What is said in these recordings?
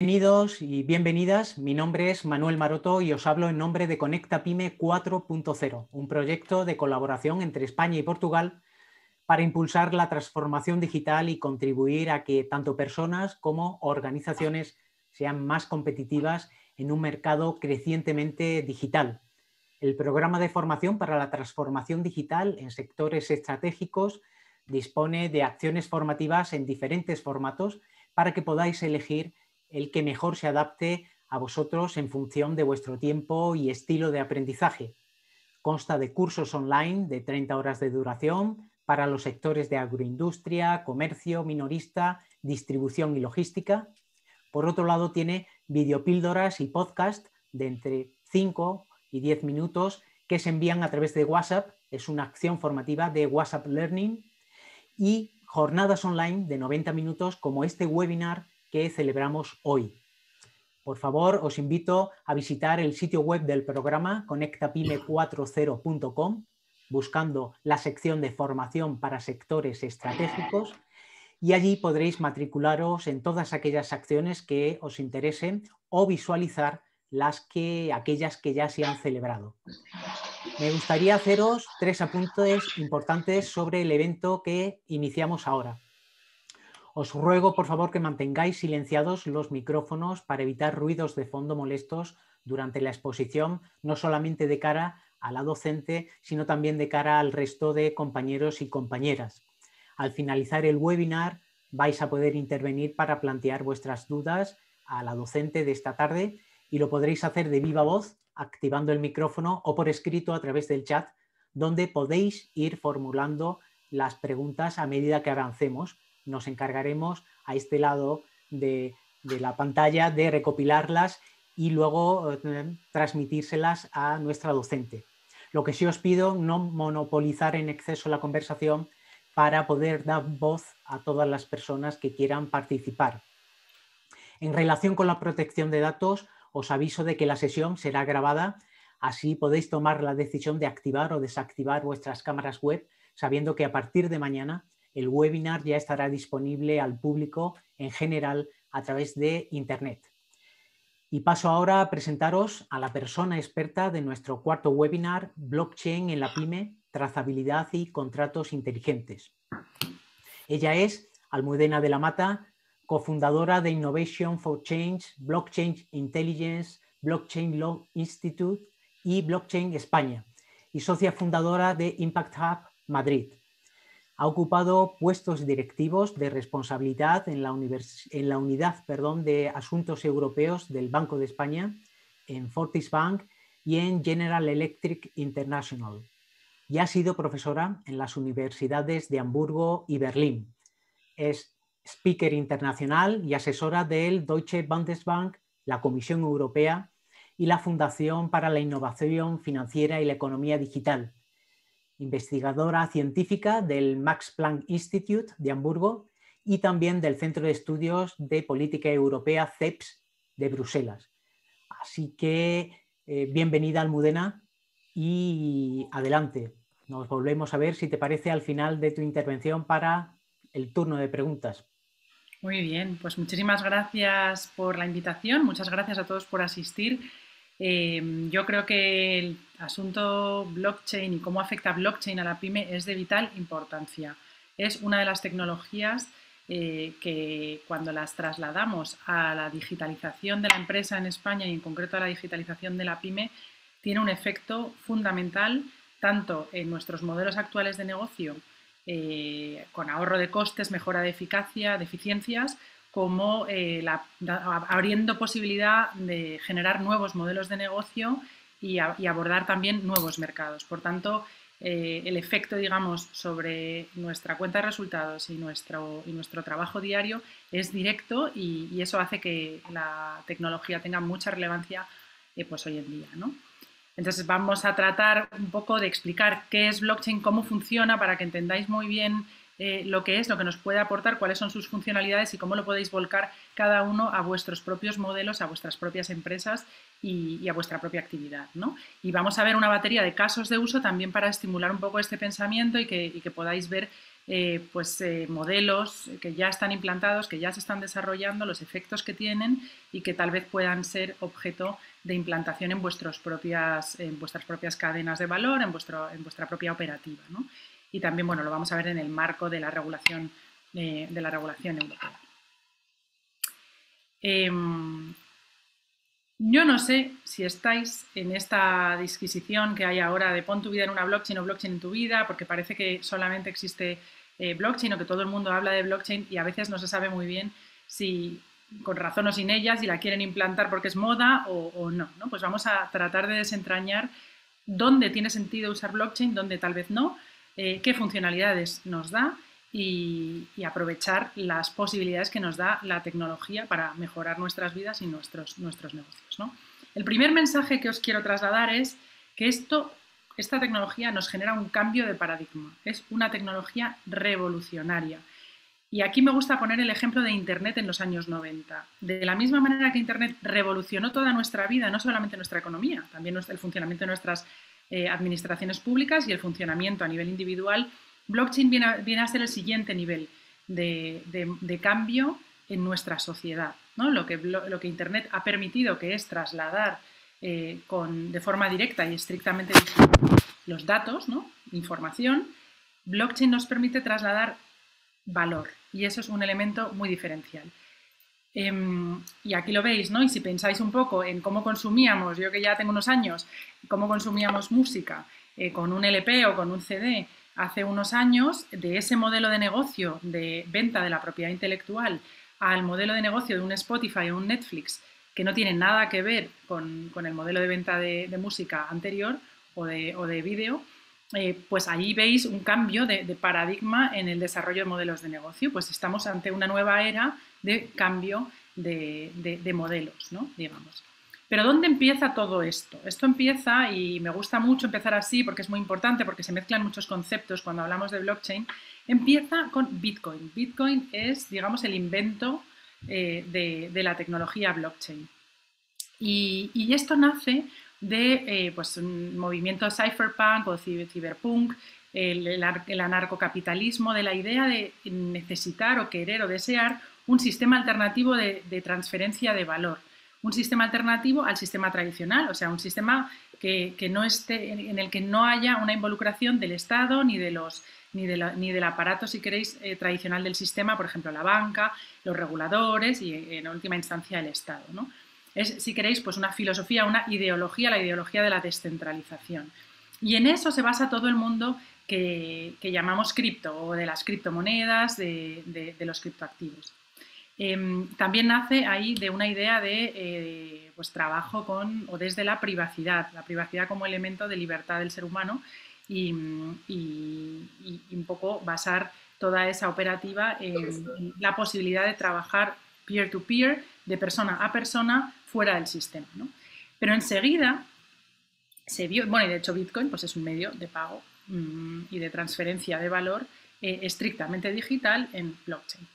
Bienvenidos y bienvenidas. Mi nombre es Manuel Maroto y os hablo en nombre de Conecta Pyme 4.0, un proyecto de colaboración entre España y Portugal para impulsar la transformación digital y contribuir a que tanto personas como organizaciones sean más competitivas en un mercado crecientemente digital. El programa de formación para la transformación digital en sectores estratégicos dispone de acciones formativas en diferentes formatos para que podáis elegir el que mejor se adapte a vosotros en función de vuestro tiempo y estilo de aprendizaje. Consta de cursos online de 30 horas de duración para los sectores de agroindustria, comercio, minorista, distribución y logística. Por otro lado, tiene videopíldoras y podcast de entre 5 y 10 minutos que se envían a través de WhatsApp. Es una acción formativa de WhatsApp Learning y jornadas online de 90 minutos como este webinar que celebramos hoy. Por favor, os invito a visitar el sitio web del programa conectapyme40.com buscando la sección de formación para sectores estratégicos y allí podréis matricularos en todas aquellas acciones que os interesen o visualizar aquellas que ya se han celebrado. Me gustaría haceros 3 apuntes importantes sobre el evento que iniciamos ahora. Os ruego, por favor, que mantengáis silenciados los micrófonos para evitar ruidos de fondo molestos durante la exposición, no solamente de cara a la docente, sino también de cara al resto de compañeros y compañeras. Al finalizar el webinar, vais a poder intervenir para plantear vuestras dudas a la docente de esta tarde y lo podréis hacer de viva voz, activando el micrófono o por escrito a través del chat, donde podéis ir formulando las preguntas a medida que avancemos. Nos encargaremos a este lado de la pantalla de recopilarlas y luego transmitírselas a nuestra docente. Lo que sí os pido, no monopolizar en exceso la conversación para poder dar voz a todas las personas que quieran participar. En relación con la protección de datos, os aviso de que la sesión será grabada, así podéis tomar la decisión de activar o desactivar vuestras cámaras web, sabiendo que a partir de mañana el webinar ya estará disponible al público en general a través de Internet. Y paso ahora a presentaros a la persona experta de nuestro cuarto webinar, Blockchain en la PyME, trazabilidad y contratos inteligentes. Ella es Almudena de la Mata, cofundadora de Innovation for Change, Blockchain Intelligence, Blockchain Law Institute y Blockchain España, y socia fundadora de Impact Hub Madrid. Ha ocupado puestos directivos de responsabilidad en la unidad de asuntos europeos del Banco de España, en Fortis Bank y en General Electric International. Y ha sido profesora en las universidades de Hamburgo y Berlín. Es speaker internacional y asesora del Deutsche Bundesbank, la Comisión Europea y la Fundación para la Innovación Financiera y la Economía Digital. Investigadora científica del Max Planck Institute de Hamburgo y también del Centro de Estudios de Política Europea CEPS de Bruselas. Así que bienvenida, Almudena, y adelante. Nos volvemos a ver, si te parece, al final de tu intervención para el turno de preguntas. Muy bien, pues muchísimas gracias por la invitación, muchas gracias a todos por asistir. Yo creo que el asunto blockchain y cómo afecta blockchain a la pyme es de vital importancia. Es una de las tecnologías que cuando las trasladamos a la digitalización de la empresa en España y en concreto a la digitalización de la pyme, tiene un efecto fundamental tanto en nuestros modelos actuales de negocio, con ahorro de costes, mejora de eficacia, de eficiencias, como abriendo posibilidad de generar nuevos modelos de negocio y abordar también nuevos mercados. Por tanto, el efecto, digamos, sobre nuestra cuenta de resultados y nuestro trabajo diario es directo y eso hace que la tecnología tenga mucha relevancia pues hoy en día, ¿no? Entonces vamos a tratar un poco de explicar qué es blockchain, cómo funciona, para que entendáis muy bien lo que es, lo que nos puede aportar, cuáles son sus funcionalidades y cómo lo podéis volcar cada uno a vuestros propios modelos, a vuestras propias empresas y a vuestra propia actividad, ¿no? Y vamos a ver una batería de casos de uso también para estimular un poco este pensamiento y que podáis ver modelos que ya están implantados, que ya se están desarrollando, los efectos que tienen y que tal vez puedan ser objeto de implantación en vuestras propias cadenas de valor, en vuestra propia operativa, ¿no? Y también, bueno, lo vamos a ver en el marco de la regulación europea. Yo no sé si estáis en esta disquisición que hay ahora de pon tu vida en una blockchain o blockchain en tu vida, porque parece que solamente existe blockchain o que todo el mundo habla de blockchain y a veces no se sabe muy bien si con razón o sin ella, si la quieren implantar porque es moda o no, ¿no? Pues vamos a tratar de desentrañar dónde tiene sentido usar blockchain, dónde tal vez no, qué funcionalidades nos da y aprovechar las posibilidades que nos da la tecnología para mejorar nuestras vidas y nuestros negocios, ¿no? El primer mensaje que os quiero trasladar es que esta tecnología nos genera un cambio de paradigma. Es una tecnología revolucionaria. Y aquí me gusta poner el ejemplo de Internet en los años 90. De la misma manera que Internet revolucionó toda nuestra vida, no solamente nuestra economía, también el funcionamiento de nuestras administraciones públicas y el funcionamiento a nivel individual, blockchain viene a ser el siguiente nivel de cambio en nuestra sociedad, ¿no? Lo que Internet ha permitido, que es trasladar de forma directa y estrictamente los datos, ¿no? Información, blockchain nos permite trasladar valor y eso es un elemento muy diferencial. Y aquí lo veis, ¿no? Y si pensáis un poco en cómo consumíamos, yo que ya tengo unos años, cómo consumíamos música con un LP o con un CD hace unos años, de ese modelo de negocio de venta de la propiedad intelectual al modelo de negocio de un Spotify o un Netflix, que no tiene nada que ver con el modelo de venta de música anterior o de vídeo, pues ahí veis un cambio de paradigma en el desarrollo de modelos de negocio. Pues estamos ante una nueva era de cambio de modelos, ¿no? Digamos. Pero ¿dónde empieza todo esto? Esto empieza, y me gusta mucho empezar así porque es muy importante, porque se mezclan muchos conceptos cuando hablamos de blockchain, empieza con Bitcoin. Bitcoin es, digamos, el invento de la tecnología blockchain. Y esto nace de un movimiento cypherpunk o cyberpunk, el anarcocapitalismo, de la idea de necesitar o querer o desear un sistema alternativo de transferencia de valor, un sistema alternativo al sistema tradicional, o sea, un sistema que no esté, en el que no haya una involucración del Estado ni del aparato, si queréis, tradicional del sistema, por ejemplo, la banca, los reguladores y, en última instancia, el Estado, ¿no? Es, si queréis, pues una filosofía, una ideología, la ideología de la descentralización. Y en eso se basa todo el mundo que llamamos cripto, o de las criptomonedas, de los criptoactivos. También nace ahí de una idea de trabajo con o desde la privacidad como elemento de libertad del ser humano y un poco basar toda esa operativa en la posibilidad de trabajar peer-to-peer, de persona a persona, fuera del sistema, ¿no? Pero enseguida se vio, bueno, y de hecho Bitcoin pues es un medio de pago y de transferencia de valor estrictamente digital en blockchain.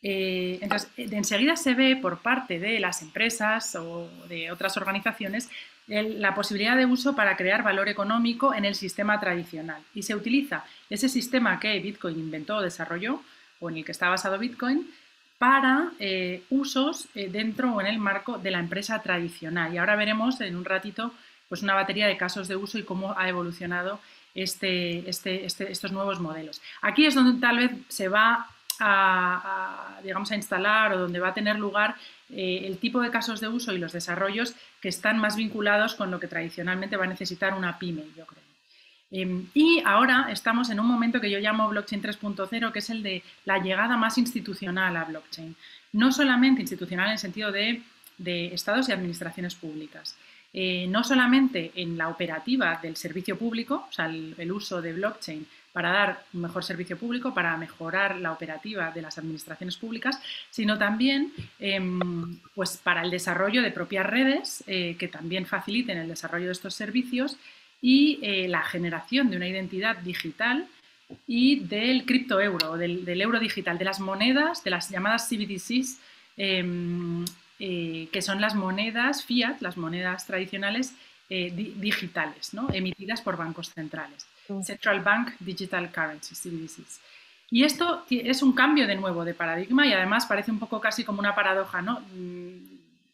Entonces, enseguida se ve por parte de las empresas o de otras organizaciones la posibilidad de uso para crear valor económico en el sistema tradicional. Y se utiliza ese sistema que Bitcoin inventó o desarrolló, o en el que está basado Bitcoin, para usos dentro o en el marco de la empresa tradicional. Y ahora veremos en un ratito pues una batería de casos de uso y cómo ha evolucionado estos nuevos modelos. Aquí es donde tal vez se va digamos, a instalar o donde va a tener lugar el tipo de casos de uso y los desarrollos que están más vinculados con lo que tradicionalmente va a necesitar una pyme, yo creo. Y ahora estamos en un momento que yo llamo blockchain 3.0, que es el de la llegada más institucional a blockchain. No solamente institucional en el sentido de estados y administraciones públicas. No solamente en la operativa del servicio público, o sea, el uso de blockchain para dar un mejor servicio público, para mejorar la operativa de las administraciones públicas, sino también pues para el desarrollo de propias redes que también faciliten el desarrollo de estos servicios y la generación de una identidad digital y del criptoeuro, del euro digital, de las monedas, de las llamadas CBDCs, que son las monedas fiat, las monedas tradicionales digitales, ¿no? Emitidas por bancos centrales. Central Bank Digital Currencies, CBDCs. Y esto es un cambio de nuevo de paradigma y además parece un poco casi como una paradoja, ¿no?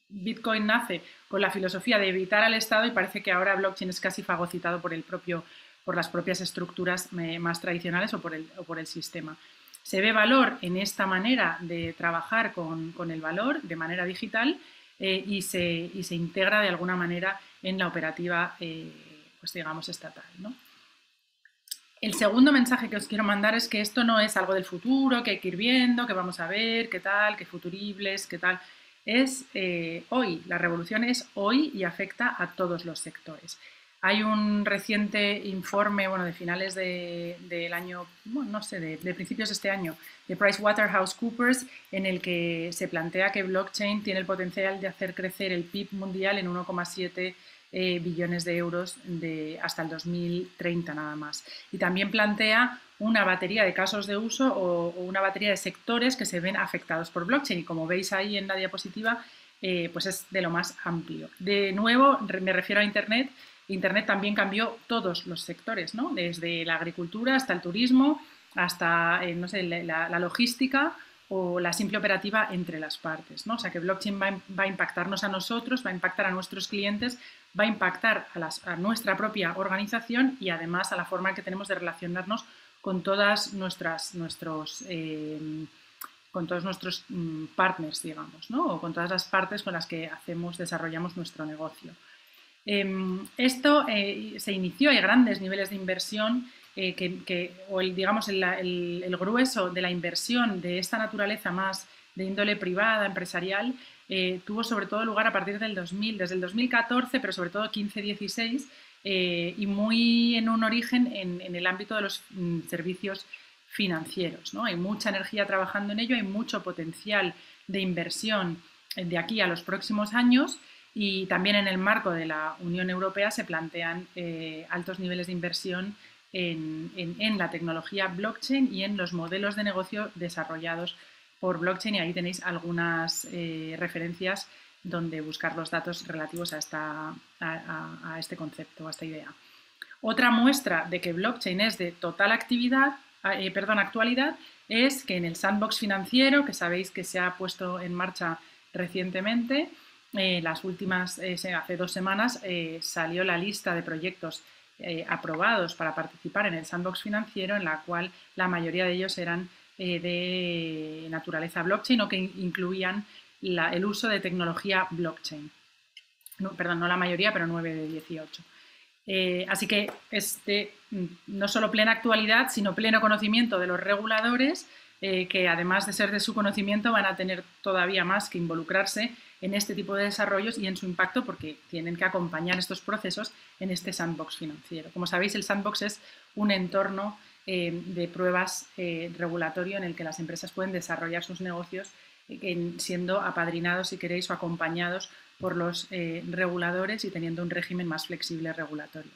Bitcoin nace con la filosofía de evitar al Estado y parece que ahora blockchain es casi fagocitado por las propias estructuras más tradicionales o por el sistema. Se ve valor en esta manera de trabajar con el valor de manera digital y se integra de alguna manera en la operativa, pues digamos, estatal, ¿no? El segundo mensaje que os quiero mandar es que esto no es algo del futuro, que hay que ir viendo, que vamos a ver, qué tal, qué futuribles, qué tal. Es hoy, la revolución es hoy y afecta a todos los sectores. Hay un reciente informe, bueno, de finales del año, bueno, no sé, de principios de este año, de PricewaterhouseCoopers, en el que se plantea que blockchain tiene el potencial de hacer crecer el PIB mundial en 1,7 billones de euros hasta el 2030 nada más. Y también plantea una batería de casos de uso o una batería de sectores que se ven afectados por blockchain. Y como veis ahí en la diapositiva, pues es de lo más amplio. De nuevo, me refiero a Internet. Internet también cambió todos los sectores, ¿no? Desde la agricultura hasta el turismo, hasta no sé, la logística o la simple operativa entre las partes, ¿no? O sea que blockchain va a impactarnos a nosotros, va a impactar a nuestros clientes, va a impactar a nuestra propia organización y además a la forma que tenemos de relacionarnos con todas nuestros partners, digamos, ¿no? O con todas las partes con las que desarrollamos nuestro negocio. Esto se inició, hay grandes niveles de inversión digamos el grueso de la inversión de esta naturaleza más de índole privada, empresarial, tuvo sobre todo lugar a partir del 2000, desde el 2014, pero sobre todo 15-16, y muy en un origen en el ámbito de los servicios financieros, ¿no? Hay mucha energía trabajando en ello, hay mucho potencial de inversión de aquí a los próximos años. Y también en el marco de la Unión Europea se plantean altos niveles de inversión en la tecnología blockchain y en los modelos de negocio desarrollados por blockchain. Y ahí tenéis algunas referencias donde buscar los datos relativos a este concepto, a esta idea. Otra muestra de que blockchain es de total actualidad es que en el sandbox financiero, que sabéis que se ha puesto en marcha recientemente, las últimas, hace 2 semanas, salió la lista de proyectos aprobados para participar en el sandbox financiero, en la cual la mayoría de ellos eran de naturaleza blockchain o que incluían el uso de tecnología blockchain. No, perdón, no la mayoría, pero 9 de 18. Así que es no solo plena actualidad, sino pleno conocimiento de los reguladores, que además de ser de su conocimiento van a tener todavía más que involucrarse en este tipo de desarrollos y en su impacto porque tienen que acompañar estos procesos en este sandbox financiero. Como sabéis, el sandbox es un entorno de pruebas regulatorio en el que las empresas pueden desarrollar sus negocios siendo apadrinados, si queréis, o acompañados por los reguladores y teniendo un régimen más flexible regulatorio.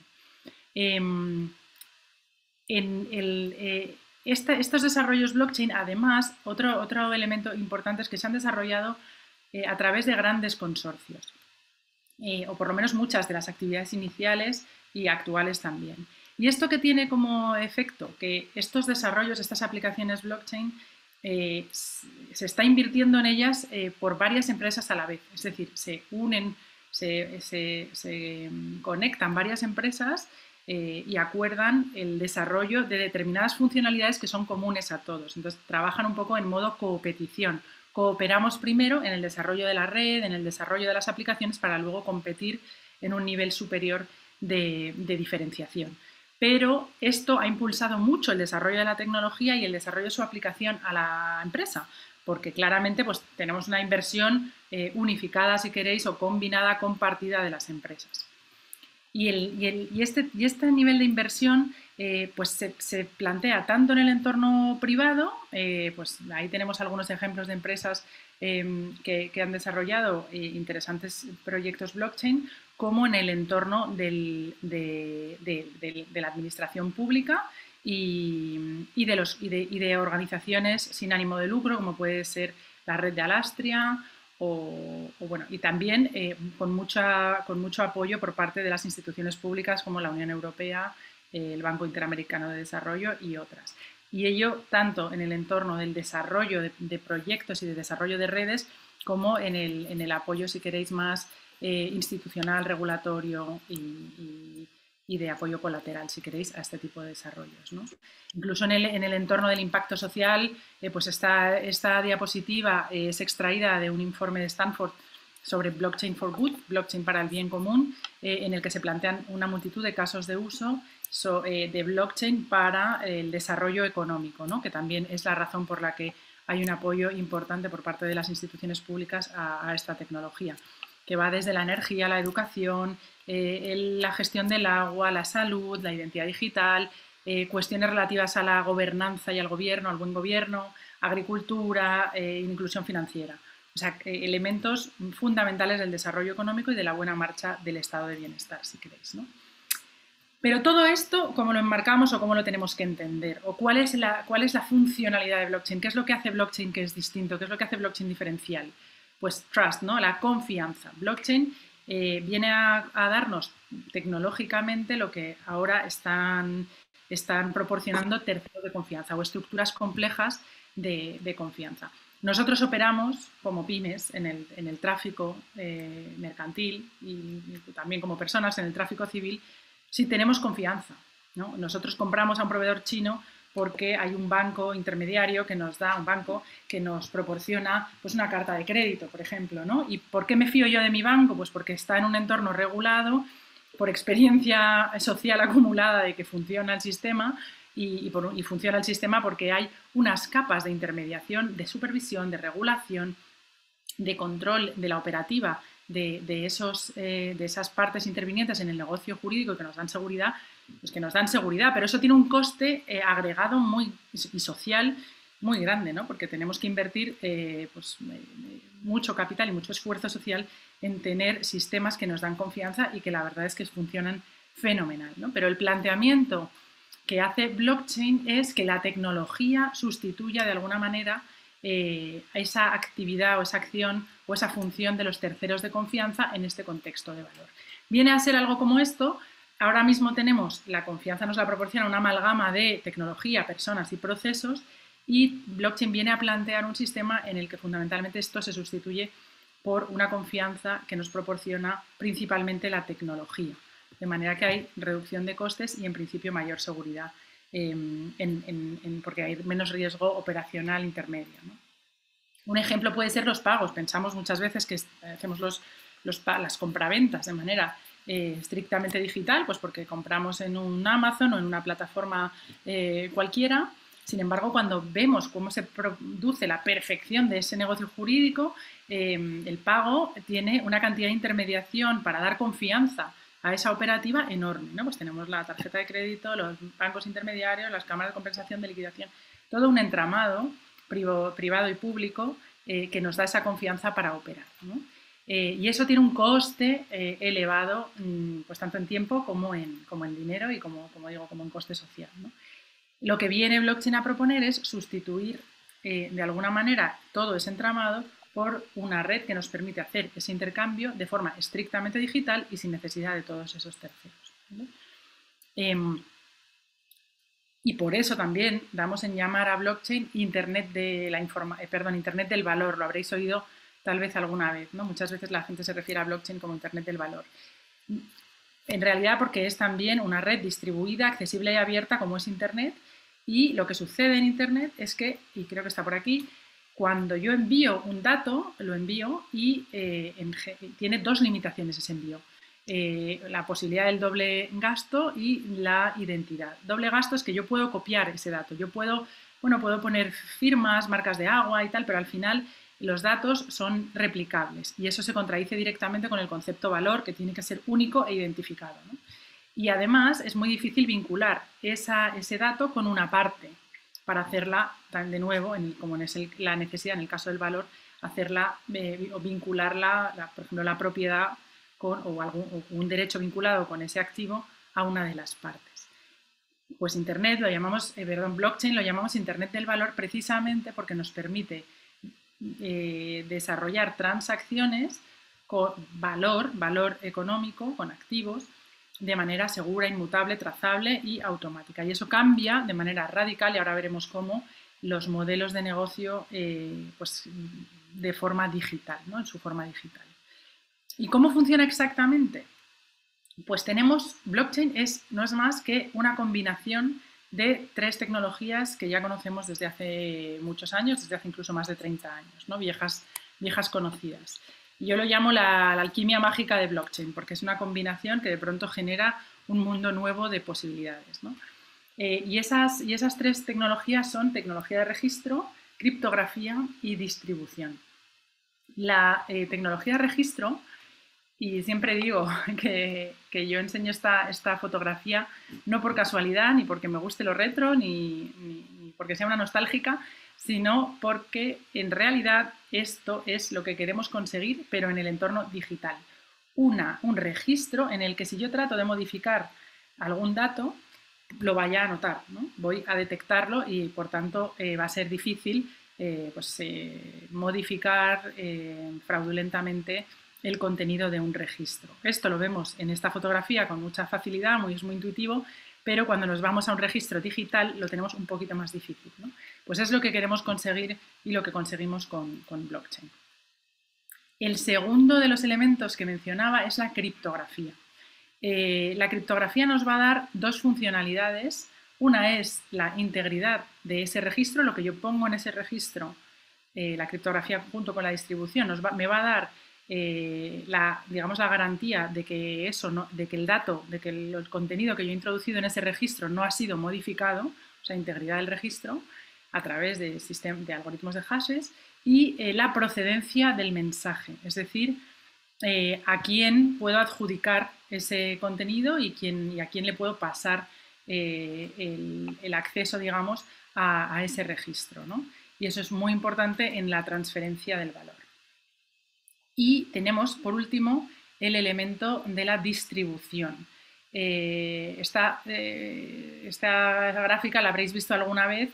Estos desarrollos blockchain, además, otro elemento importante es que se han desarrollado a través de grandes consorcios, o por lo menos muchas de las actividades iniciales y actuales también. ¿Y esto qué tiene como efecto? Que estos desarrollos, estas aplicaciones blockchain, se está invirtiendo en ellas por varias empresas a la vez, es decir, se unen, se conectan varias empresas y acuerdan el desarrollo de determinadas funcionalidades que son comunes a todos. Entonces, trabajan un poco en modo coopetición. Cooperamos primero en el desarrollo de la red, en el desarrollo de las aplicaciones, para luego competir en un nivel superior de diferenciación. Pero esto ha impulsado mucho el desarrollo de la tecnología y el desarrollo de su aplicación a la empresa, porque claramente pues, tenemos una inversión unificada, si queréis, o combinada, compartida de las empresas. Y este nivel de inversión pues se plantea tanto en el entorno privado, pues ahí tenemos algunos ejemplos de empresas que han desarrollado interesantes proyectos blockchain, como en el entorno de la administración pública y de organizaciones sin ánimo de lucro, como puede ser la red de Alastria, bueno, y también con mucho apoyo por parte de las instituciones públicas como la Unión Europea, el Banco Interamericano de Desarrollo y otras. y ello tanto en el entorno del desarrollo de proyectos y de desarrollo de redes como en el apoyo, si queréis, más institucional, regulatorio y de apoyo colateral, si queréis, a este tipo de desarrollos, ¿no? Incluso en el entorno del impacto social, pues esta diapositiva es extraída de un informe de Stanford sobre Blockchain for Good, blockchain para el bien común, en el que se plantean una multitud de casos de uso de blockchain para el desarrollo económico, ¿no? Que también es la razón por la que hay un apoyo importante por parte de las instituciones públicas a esta tecnología, que va desde la energía, la educación, la gestión del agua, la salud, la identidad digital, cuestiones relativas a la gobernanza y al gobierno, al buen gobierno, agricultura, inclusión financiera. O sea, elementos fundamentales del desarrollo económico y de la buena marcha del estado de bienestar, si queréis, ¿no? Pero todo esto, ¿cómo lo enmarcamos o cómo lo tenemos que entender? ¿O cuál es la funcionalidad de blockchain? ¿Qué es lo que hace blockchain que es distinto? ¿Qué es lo que hace blockchain diferencial? Pues trust, ¿no? La confianza. Blockchain viene a darnos tecnológicamente lo que ahora están proporcionando terceros de confianza o estructuras complejas de confianza. Nosotros operamos como pymes en el tráfico mercantil y también como personas en el tráfico civil si tenemos confianza, ¿no? Nosotros compramos a un proveedor chino porque hay un banco intermediario que nos da, un banco que nos proporciona pues una carta de crédito, por ejemplo, ¿no? ¿Y por qué me fío yo de mi banco? Pues porque está en un entorno regulado, por experiencia social acumulada de que funciona el sistema y funciona el sistema porque hay unas capas de intermediación, de supervisión, de regulación, de control de la operativa de esas partes intervinientes en el negocio jurídico que nos dan seguridad, pues que nos dan seguridad, pero eso tiene un coste agregado y social muy grande, ¿no? Porque tenemos que invertir mucho capital y mucho esfuerzo social en tener sistemas que nos dan confianza y que la verdad es que funcionan fenomenal, ¿no? Pero el planteamiento que hace blockchain es que la tecnología sustituya de alguna manera esa actividad o esa acción o esa función de los terceros de confianza en este contexto de valor. Viene a ser algo como esto. Ahora mismo tenemos, la confianza nos la proporciona una amalgama de tecnología, personas y procesos, y blockchain viene a plantear un sistema en el que fundamentalmente esto se sustituye por una confianza que nos proporciona principalmente la tecnología. De manera que hay reducción de costes y en principio mayor seguridad porque hay menos riesgo operacional intermedio, ¿no? Un ejemplo puede ser los pagos. Pensamos muchas veces que hacemos las compraventas de manera estrictamente digital, pues porque compramos en un Amazon o en una plataforma cualquiera. Sin embargo, cuando vemos cómo se produce la perfección de ese negocio jurídico, el pago tiene una cantidad de intermediación para dar confianza a esa operativa enorme, ¿no? Pues tenemos la tarjeta de crédito, los bancos intermediarios, las cámaras de compensación, de liquidación, todo un entramado privado y público que nos da esa confianza para operar, ¿no? Y eso tiene un coste elevado, pues tanto en tiempo como en dinero y como digo, como en coste social, ¿no? Lo que viene blockchain a proponer es sustituir de alguna manera todo ese entramado por una red que nos permite hacer ese intercambio de forma estrictamente digital y sin necesidad de todos esos terceros, ¿vale? Y por eso también damos en llamar a blockchain Internet del valor. Lo habréis oído tal vez alguna vez, ¿no? Muchas veces la gente se refiere a blockchain como Internet del valor. En realidad porque es también una red distribuida, accesible y abierta como es Internet. Y lo que sucede en Internet es que, y creo que está por aquí, cuando yo envío un dato, lo envío y tiene dos limitaciones ese envío. La posibilidad del doble gasto y la identidad. Doble gasto es que yo puedo copiar ese dato. Yo puedo poner firmas, marcas de agua y tal, pero al final los datos son replicables y eso se contradice directamente con el concepto valor, que tiene que ser único e identificado, ¿no? Y además es muy difícil vincular ese dato con una parte para hacerla, de nuevo, como es la necesidad en el caso del valor, hacerla o vincularla, por ejemplo, la propiedad o un derecho vinculado con ese activo a una de las partes. Pues blockchain lo llamamos Internet del valor precisamente porque nos permite desarrollar transacciones con valor económico, con activos, de manera segura, inmutable, trazable y automática. Y eso cambia de manera radical, y ahora veremos cómo, los modelos de negocio pues, de forma digital, ¿no? En su forma digital. ¿Y cómo funciona exactamente? Pues tenemos, blockchain no es más que una combinación de 3 tecnologías que ya conocemos desde hace muchos años, desde hace incluso más de 30 años, ¿no? Viejas conocidas. Yo lo llamo la alquimia mágica de blockchain, porque es una combinación que de pronto genera un mundo nuevo de posibilidades, ¿no? Y esas 3 tecnologías son tecnología de registro, criptografía y distribución. La tecnología de registro, y siempre digo que yo enseño esta fotografía no por casualidad, ni porque me guste lo retro, ni porque sea una nostálgica, sino porque en realidad esto es lo que queremos conseguir, pero en el entorno digital. Un registro en el que si yo trato de modificar algún dato, lo vaya a notar, ¿no? Voy a detectarlo y por tanto va a ser difícil modificar fraudulentamente el contenido de un registro. Esto lo vemos en esta fotografía con mucha facilidad, es muy intuitivo, pero cuando nos vamos a un registro digital lo tenemos un poquito más difícil, ¿no? Pues es lo que queremos conseguir y lo que conseguimos con blockchain. El segundo de los elementos que mencionaba es la criptografía. La criptografía nos va a dar 2 funcionalidades. Una es la integridad de ese registro, lo que yo pongo en ese registro, la criptografía junto con la distribución me va a dar la garantía de que el dato, de que el contenido que yo he introducido en ese registro no ha sido modificado, o sea, integridad del registro, a través de algoritmos de hashes, y la procedencia del mensaje, es decir, a quién puedo adjudicar ese contenido y a quién le puedo pasar el acceso, digamos, a ese registro, ¿no? Y eso es muy importante en la transferencia del valor. Y tenemos, por último, el elemento de la distribución. Esta gráfica la habréis visto alguna vez,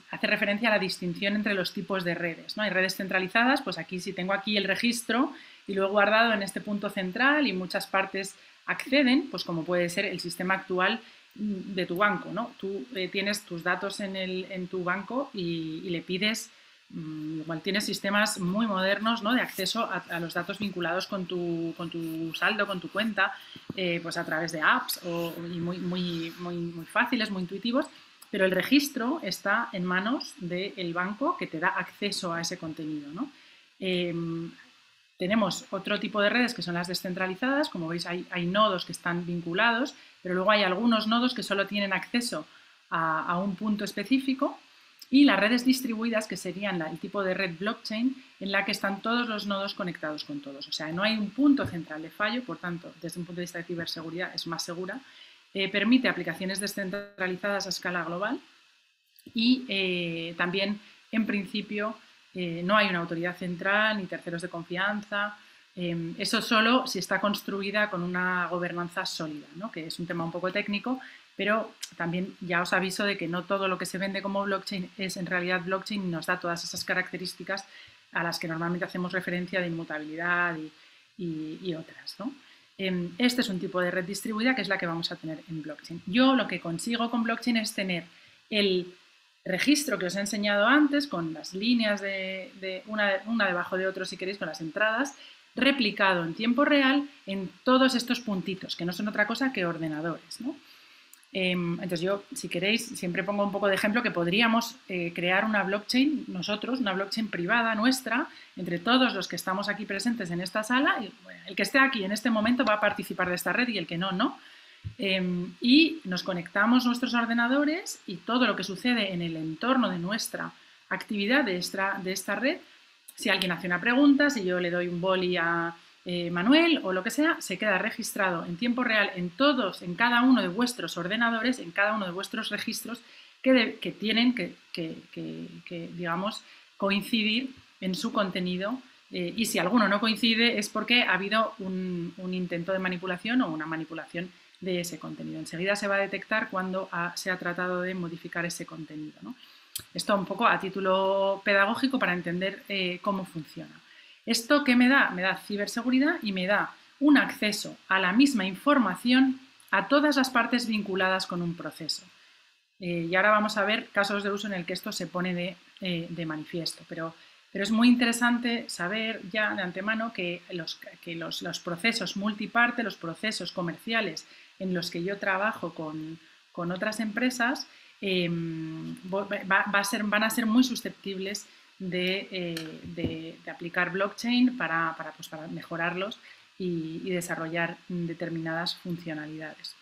hace referencia a la distinción entre los tipos de redes, ¿no? Hay redes centralizadas, pues aquí si tengo aquí el registro y lo he guardado en este punto central y muchas partes acceden, pues como puede ser el sistema actual de tu banco, ¿no? Tú tienes tus datos en tu banco y le pides, igual tienes sistemas muy modernos, ¿no? De acceso a los datos vinculados con tu saldo, con tu cuenta, pues a través de apps y muy fáciles, muy intuitivos, pero el registro está en manos del banco que te da acceso a ese contenido, ¿no? Tenemos otro tipo de redes que son las descentralizadas, como veis hay nodos que están vinculados, pero luego hay algunos nodos que solo tienen acceso a un punto específico, y las redes distribuidas, que serían el tipo de red blockchain en la que están todos los nodos conectados con todos. O sea, no hay un punto central de fallo, por tanto, desde un punto de vista de ciberseguridad es más segura, permite aplicaciones descentralizadas a escala global y también, en principio, no hay una autoridad central ni terceros de confianza. Eso solo si está construida con una gobernanza sólida, ¿no? Que es un tema un poco técnico, pero también ya os aviso de que no todo lo que se vende como blockchain es en realidad blockchain y nos da todas esas características a las que normalmente hacemos referencia de inmutabilidad y otras, ¿no? Este es un tipo de red distribuida que es la que vamos a tener en blockchain. Yo lo que consigo con blockchain es tener el registro que os he enseñado antes, con las líneas de una debajo de otro, si queréis, con las entradas, replicado en tiempo real en todos estos puntitos, que no son otra cosa que ordenadores, ¿no? Entonces yo, si queréis, siempre pongo un poco de ejemplo que podríamos crear una blockchain nosotros, una blockchain privada nuestra, entre todos los que estamos aquí presentes en esta sala. Y, bueno, el que esté aquí en este momento va a participar de esta red y el que no, no. Y nos conectamos nuestros ordenadores y todo lo que sucede en el entorno de nuestra actividad de esta red, si alguien hace una pregunta, si yo le doy un boli a Manuel o lo que sea, se queda registrado en tiempo real en cada uno de vuestros ordenadores, en cada uno de vuestros registros que tienen que, digamos, coincidir en su contenido, y si alguno no coincide es porque ha habido un intento de manipulación o una manipulación de ese contenido. Enseguida se va a detectar cuando se ha tratado de modificar ese contenido, ¿no? Esto un poco a título pedagógico para entender cómo funciona. ¿Esto qué me da? Me da ciberseguridad y me da un acceso a la misma información a todas las partes vinculadas con un proceso. Y ahora vamos a ver casos de uso en el que esto se pone de manifiesto, pero es muy interesante saber ya de antemano que los procesos multiparte, los procesos comerciales en los que yo trabajo con otras empresas, van a ser muy susceptibles de aplicar blockchain para mejorarlos y desarrollar determinadas funcionalidades.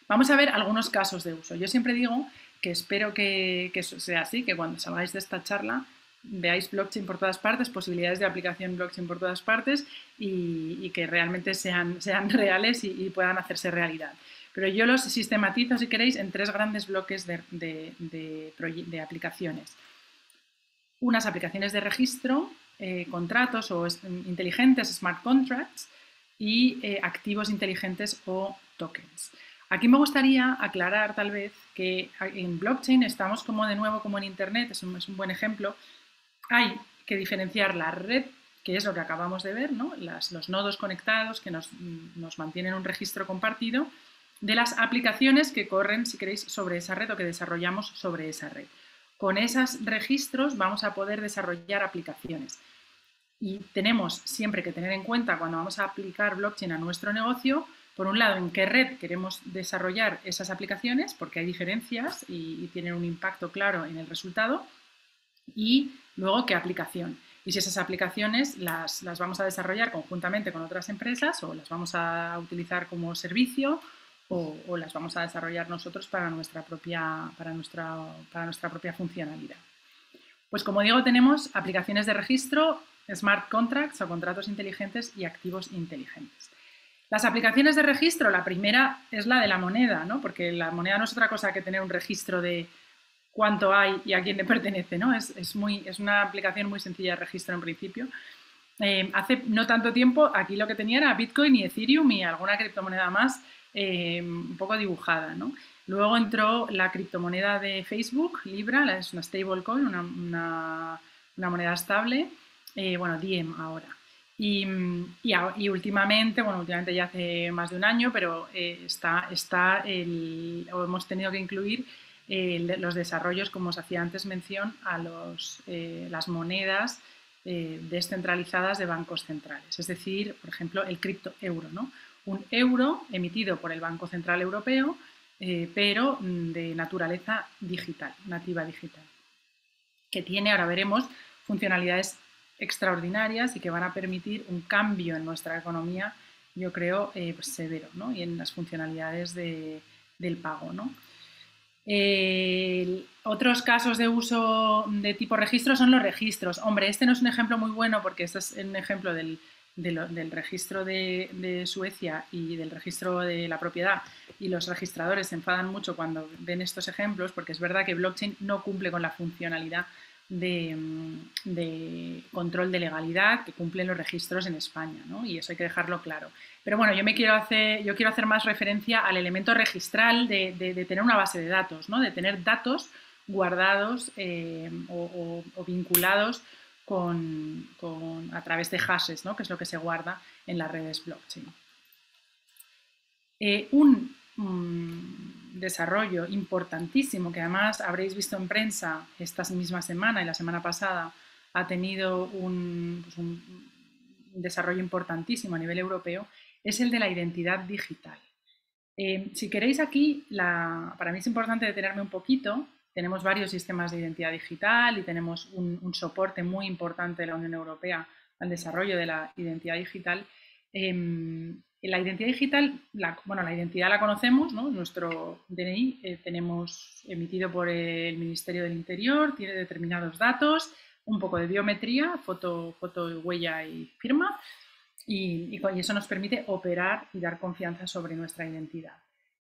Vamos a ver algunos casos de uso. Yo siempre digo que espero que sea así, que cuando salgáis de esta charla veáis blockchain por todas partes, posibilidades de aplicación blockchain por todas partes y que realmente sean reales y puedan hacerse realidad. Pero yo los sistematizo, si queréis, en 3 grandes bloques de aplicaciones. Unas aplicaciones de registro, contratos o inteligentes, smart contracts, y activos inteligentes o tokens. Aquí me gustaría aclarar tal vez que en blockchain estamos de nuevo como en Internet, es un buen ejemplo. Hay que diferenciar la red, que es lo que acabamos de ver, ¿no? Los nodos conectados que nos mantienen un registro compartido, de las aplicaciones que corren, si queréis, sobre esa red o que desarrollamos sobre esa red. Con esos registros vamos a poder desarrollar aplicaciones. Y tenemos siempre que tener en cuenta cuando vamos a aplicar blockchain a nuestro negocio, por un lado, en qué red queremos desarrollar esas aplicaciones, porque hay diferencias y tienen un impacto claro en el resultado, y luego qué aplicación. Y si esas aplicaciones las vamos a desarrollar conjuntamente con otras empresas o las vamos a utilizar como servicio o las vamos a desarrollar nosotros para nuestra propia funcionalidad. Pues como digo, tenemos aplicaciones de registro, smart contracts o contratos inteligentes y activos inteligentes. Las aplicaciones de registro, la primera es la de la moneda, ¿no? Porque la moneda no es otra cosa que tener un registro de cuánto hay y a quién le pertenece, ¿no? Es una aplicación muy sencilla de registro en principio. Hace no tanto tiempo aquí lo que tenía era Bitcoin y Ethereum y alguna criptomoneda más un poco dibujada, ¿no? Luego entró la criptomoneda de Facebook, Libra, es una stablecoin, una moneda estable, Diem ahora. Y últimamente ya hace más de un año, pero hemos tenido que incluir los desarrollos, como os hacía antes mención, a las monedas descentralizadas de bancos centrales. Es decir, por ejemplo, el criptoeuro, ¿no? Un euro emitido por el Banco Central Europeo, pero de naturaleza digital, nativa digital, que tiene, ahora veremos, funcionalidades extraordinarias y que van a permitir un cambio en nuestra economía, yo creo, severo, ¿no? Y en las funcionalidades del pago, ¿no? Otros casos de uso de tipo registro son los registros. Hombre, este no es un ejemplo muy bueno porque este es un ejemplo del registro de Suecia y del registro de la propiedad, y los registradores se enfadan mucho cuando ven estos ejemplos porque es verdad que blockchain no cumple con la funcionalidad de control de legalidad que cumplen los registros en España, ¿no? Y eso hay que dejarlo claro. Pero bueno, yo quiero hacer más referencia al elemento registral de tener una base de datos, ¿no? De tener datos guardados o vinculados a través de hashes, ¿no? Que es lo que se guarda en las redes blockchain. Un desarrollo importantísimo que además habréis visto en prensa esta misma semana y la semana pasada ha tenido un desarrollo importantísimo a nivel europeo, es el de la identidad digital. Si queréis aquí, para mí es importante detenerme un poquito. Tenemos varios sistemas de identidad digital y tenemos un soporte muy importante de la Unión Europea al desarrollo de la identidad digital. La identidad digital, la identidad la conocemos, ¿no? Nuestro DNI tenemos emitido por el Ministerio del Interior, tiene determinados datos, un poco de biometría, foto, huella y firma, y eso nos permite operar y dar confianza sobre nuestra identidad.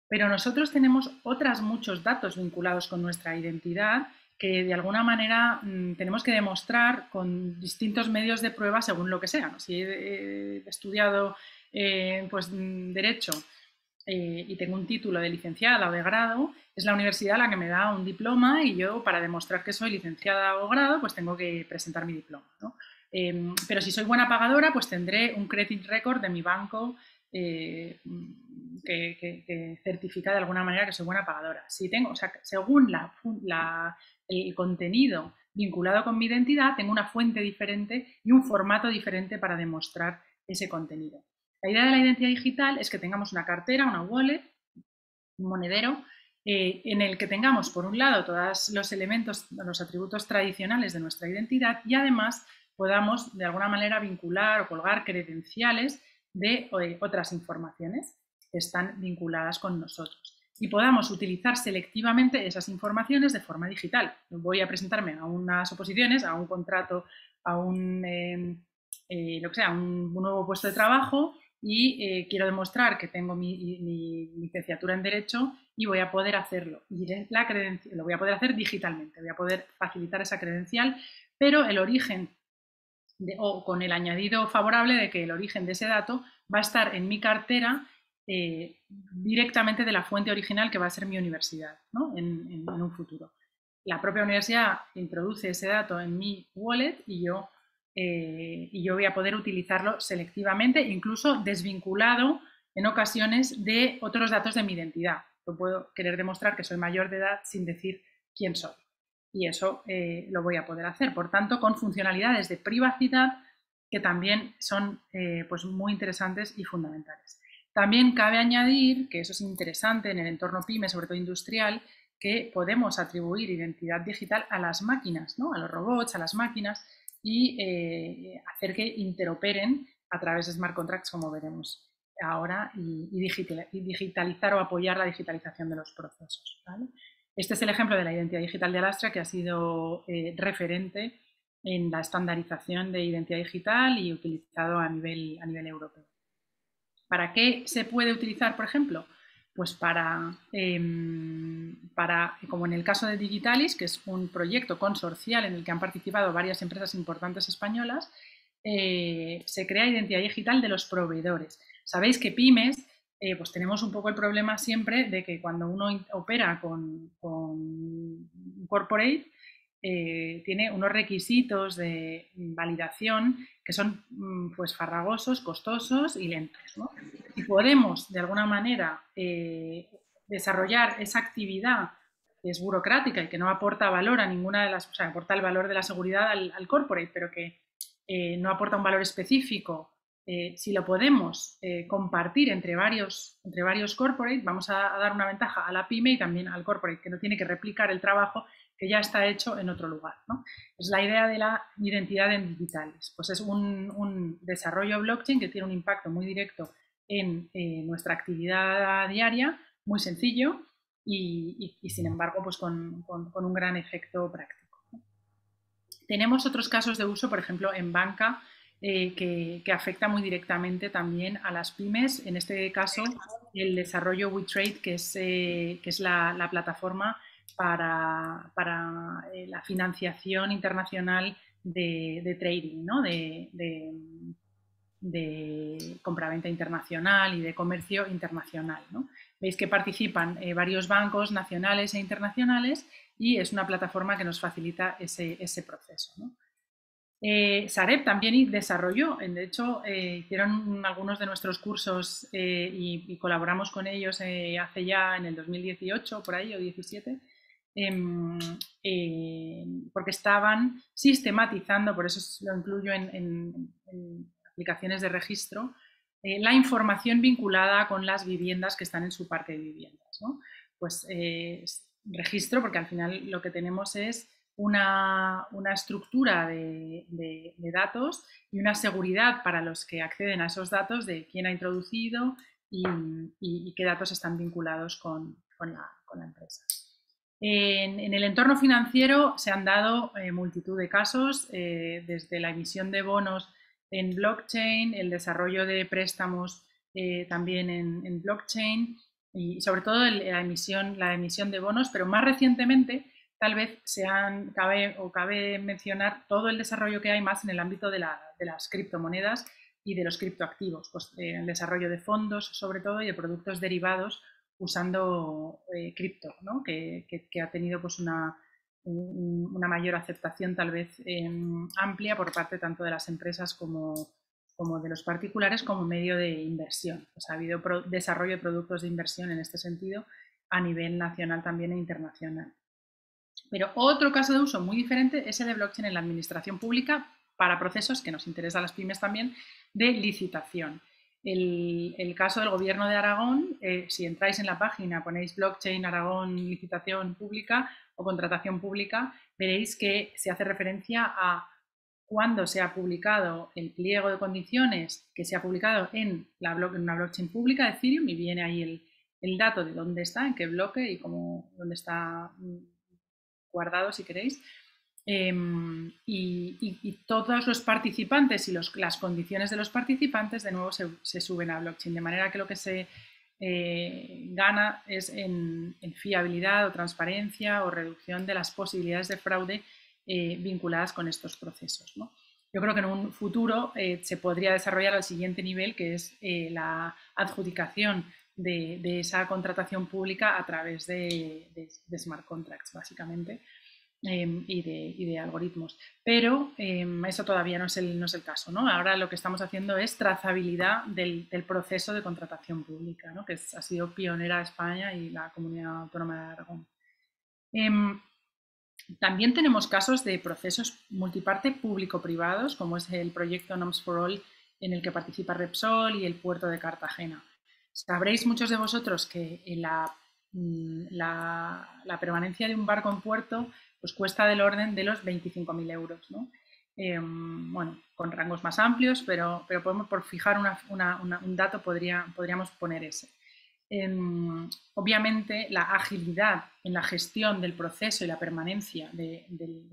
Pero nosotros tenemos otros muchos datos vinculados con nuestra identidad que de alguna manera tenemos que demostrar con distintos medios de prueba según lo que sea, ¿no? Si he estudiado Derecho y tengo un título de licenciada o de grado, es la universidad la que me da un diploma y yo, para demostrar que soy licenciada o grado, pues tengo que presentar mi diploma, ¿no? Pero si soy buena pagadora, pues tendré un credit record de mi banco que certifica de alguna manera que soy buena pagadora. Si tengo, o sea, según el contenido vinculado con mi identidad, tengo una fuente diferente y un formato diferente para demostrar ese contenido. La idea de la identidad digital es que tengamos una cartera, una wallet, un monedero, en el que tengamos, por un lado, todos los elementos, los atributos tradicionales de nuestra identidad y además podamos, de alguna manera, vincular o colgar credenciales de otras informaciones que están vinculadas con nosotros. Y podamos utilizar selectivamente esas informaciones de forma digital. Voy a presentarme a unas oposiciones, a un contrato, a un, lo que sea, un nuevo puesto de trabajo y quiero demostrar que tengo mi licenciatura en Derecho y voy a poder hacerlo. Y lo voy a poder hacer digitalmente, voy a poder facilitar esa credencial, pero el origen, o con el añadido favorable de que el origen de ese dato va a estar en mi cartera directamente de la fuente original que va a ser mi universidad, ¿no? en un futuro. La propia universidad introduce ese dato en mi wallet y yo voy a poder utilizarlo selectivamente, incluso desvinculado en ocasiones de otros datos de mi identidad. Yo puedo querer demostrar que soy mayor de edad sin decir quién soy. Y eso lo voy a poder hacer. Por tanto, con funcionalidades de privacidad que también son pues muy interesantes y fundamentales. También cabe añadir, que eso es interesante en el entorno PYME, sobre todo industrial, que podemos atribuir identidad digital a las máquinas, ¿no? A los robots, a las máquinas, y hacer que interoperen a través de smart contracts, como veremos ahora, y digitalizar o apoyar la digitalización de los procesos, ¿vale? Este es el ejemplo de la identidad digital de Alastria, que ha sido referente en la estandarización de identidad digital y utilizado a nivel europeo. ¿Para qué se puede utilizar, por ejemplo? Pues para, como en el caso de Digitalis, que es un proyecto consorcial en el que han participado varias empresas importantes españolas, se crea identidad digital de los proveedores. Sabéis que pymes, pues tenemos un poco el problema siempre de que cuando uno opera con un corporate, tiene unos requisitos de validación que son pues farragosos, costosos y lentos, ¿no? Si podemos de alguna manera desarrollar esa actividad que es burocrática y que no aporta valor a ninguna de las, o sea, aporta el valor de la seguridad al corporate, pero que no aporta un valor específico, si lo podemos compartir entre varios corporate, vamos a dar una ventaja a la pyme y también al corporate, que no tiene que replicar el trabajo que ya está hecho en otro lugar, ¿no? Es la idea de la identidad en digitales. Pues es un desarrollo blockchain que tiene un impacto muy directo en nuestra actividad diaria, muy sencillo y sin embargo pues con un gran efecto práctico. Tenemos otros casos de uso, por ejemplo, en banca, que afecta muy directamente también a las pymes. En este caso, el desarrollo WeTrade, que es la plataforma para la financiación internacional de trading, ¿no? de compraventa internacional y de comercio internacional, ¿no? Veis que participan varios bancos nacionales e internacionales y es una plataforma que nos facilita ese proceso, ¿no? Sareb también desarrolló, de hecho, hicieron algunos de nuestros cursos y colaboramos con ellos hace ya en el 2018, por ahí, o 17, porque estaban sistematizando, por eso lo incluyo en aplicaciones de registro, la información vinculada con las viviendas que están en su parque de viviendas, ¿no? Pues registro, porque al final lo que tenemos es una estructura de datos y una seguridad para los que acceden a esos datos de quién ha introducido y qué datos están vinculados con la empresa. En el entorno financiero se han dado multitud de casos, desde la emisión de bonos en blockchain, el desarrollo de préstamos también en blockchain y sobre todo la emisión de bonos, pero más recientemente tal vez cabe mencionar todo el desarrollo que hay más en el ámbito de las criptomonedas y de los criptoactivos, pues el desarrollo de fondos sobre todo y de productos derivados usando cripto, ¿no? que ha tenido pues una mayor aceptación tal vez amplia por parte tanto de las empresas como como de los particulares como medio de inversión. Pues ha habido desarrollo de productos de inversión en este sentido a nivel nacional también e internacional. Pero otro caso de uso muy diferente es el de blockchain en la administración pública para procesos que nos interesa a las pymes también de licitación. El caso del Gobierno de Aragón, si entráis en la página, ponéis blockchain Aragón licitación pública o contratación pública, veréis que se hace referencia a cuándo se ha publicado el pliego de condiciones que se ha publicado en una blockchain pública de Ethereum, y viene ahí el dato de dónde está, en qué bloque y dónde está guardado, si queréis. Y todos los participantes y las condiciones de los participantes de nuevo se suben a blockchain, de manera que lo que se gana es en fiabilidad o transparencia o reducción de las posibilidades de fraude vinculadas con estos procesos, ¿no? Yo creo que en un futuro se podría desarrollar al siguiente nivel, que es la adjudicación de esa contratación pública a través de smart contracts, básicamente, y de algoritmos. Pero eso todavía no es el caso, ¿no? Ahora lo que estamos haciendo es trazabilidad del proceso de contratación pública, ¿no? Que ha sido pionera España y la Comunidad Autónoma de Aragón. También tenemos casos de procesos multiparte público-privados, como es el proyecto Noms for All, en el que participa Repsol y el puerto de Cartagena. Sabréis muchos de vosotros que la permanencia de un barco en puerto pues cuesta del orden de los 25.000 euros, ¿no? Bueno, con rangos más amplios, pero podemos, por fijar un dato, podríamos poner ese. Obviamente, la agilidad en la gestión del proceso y la permanencia de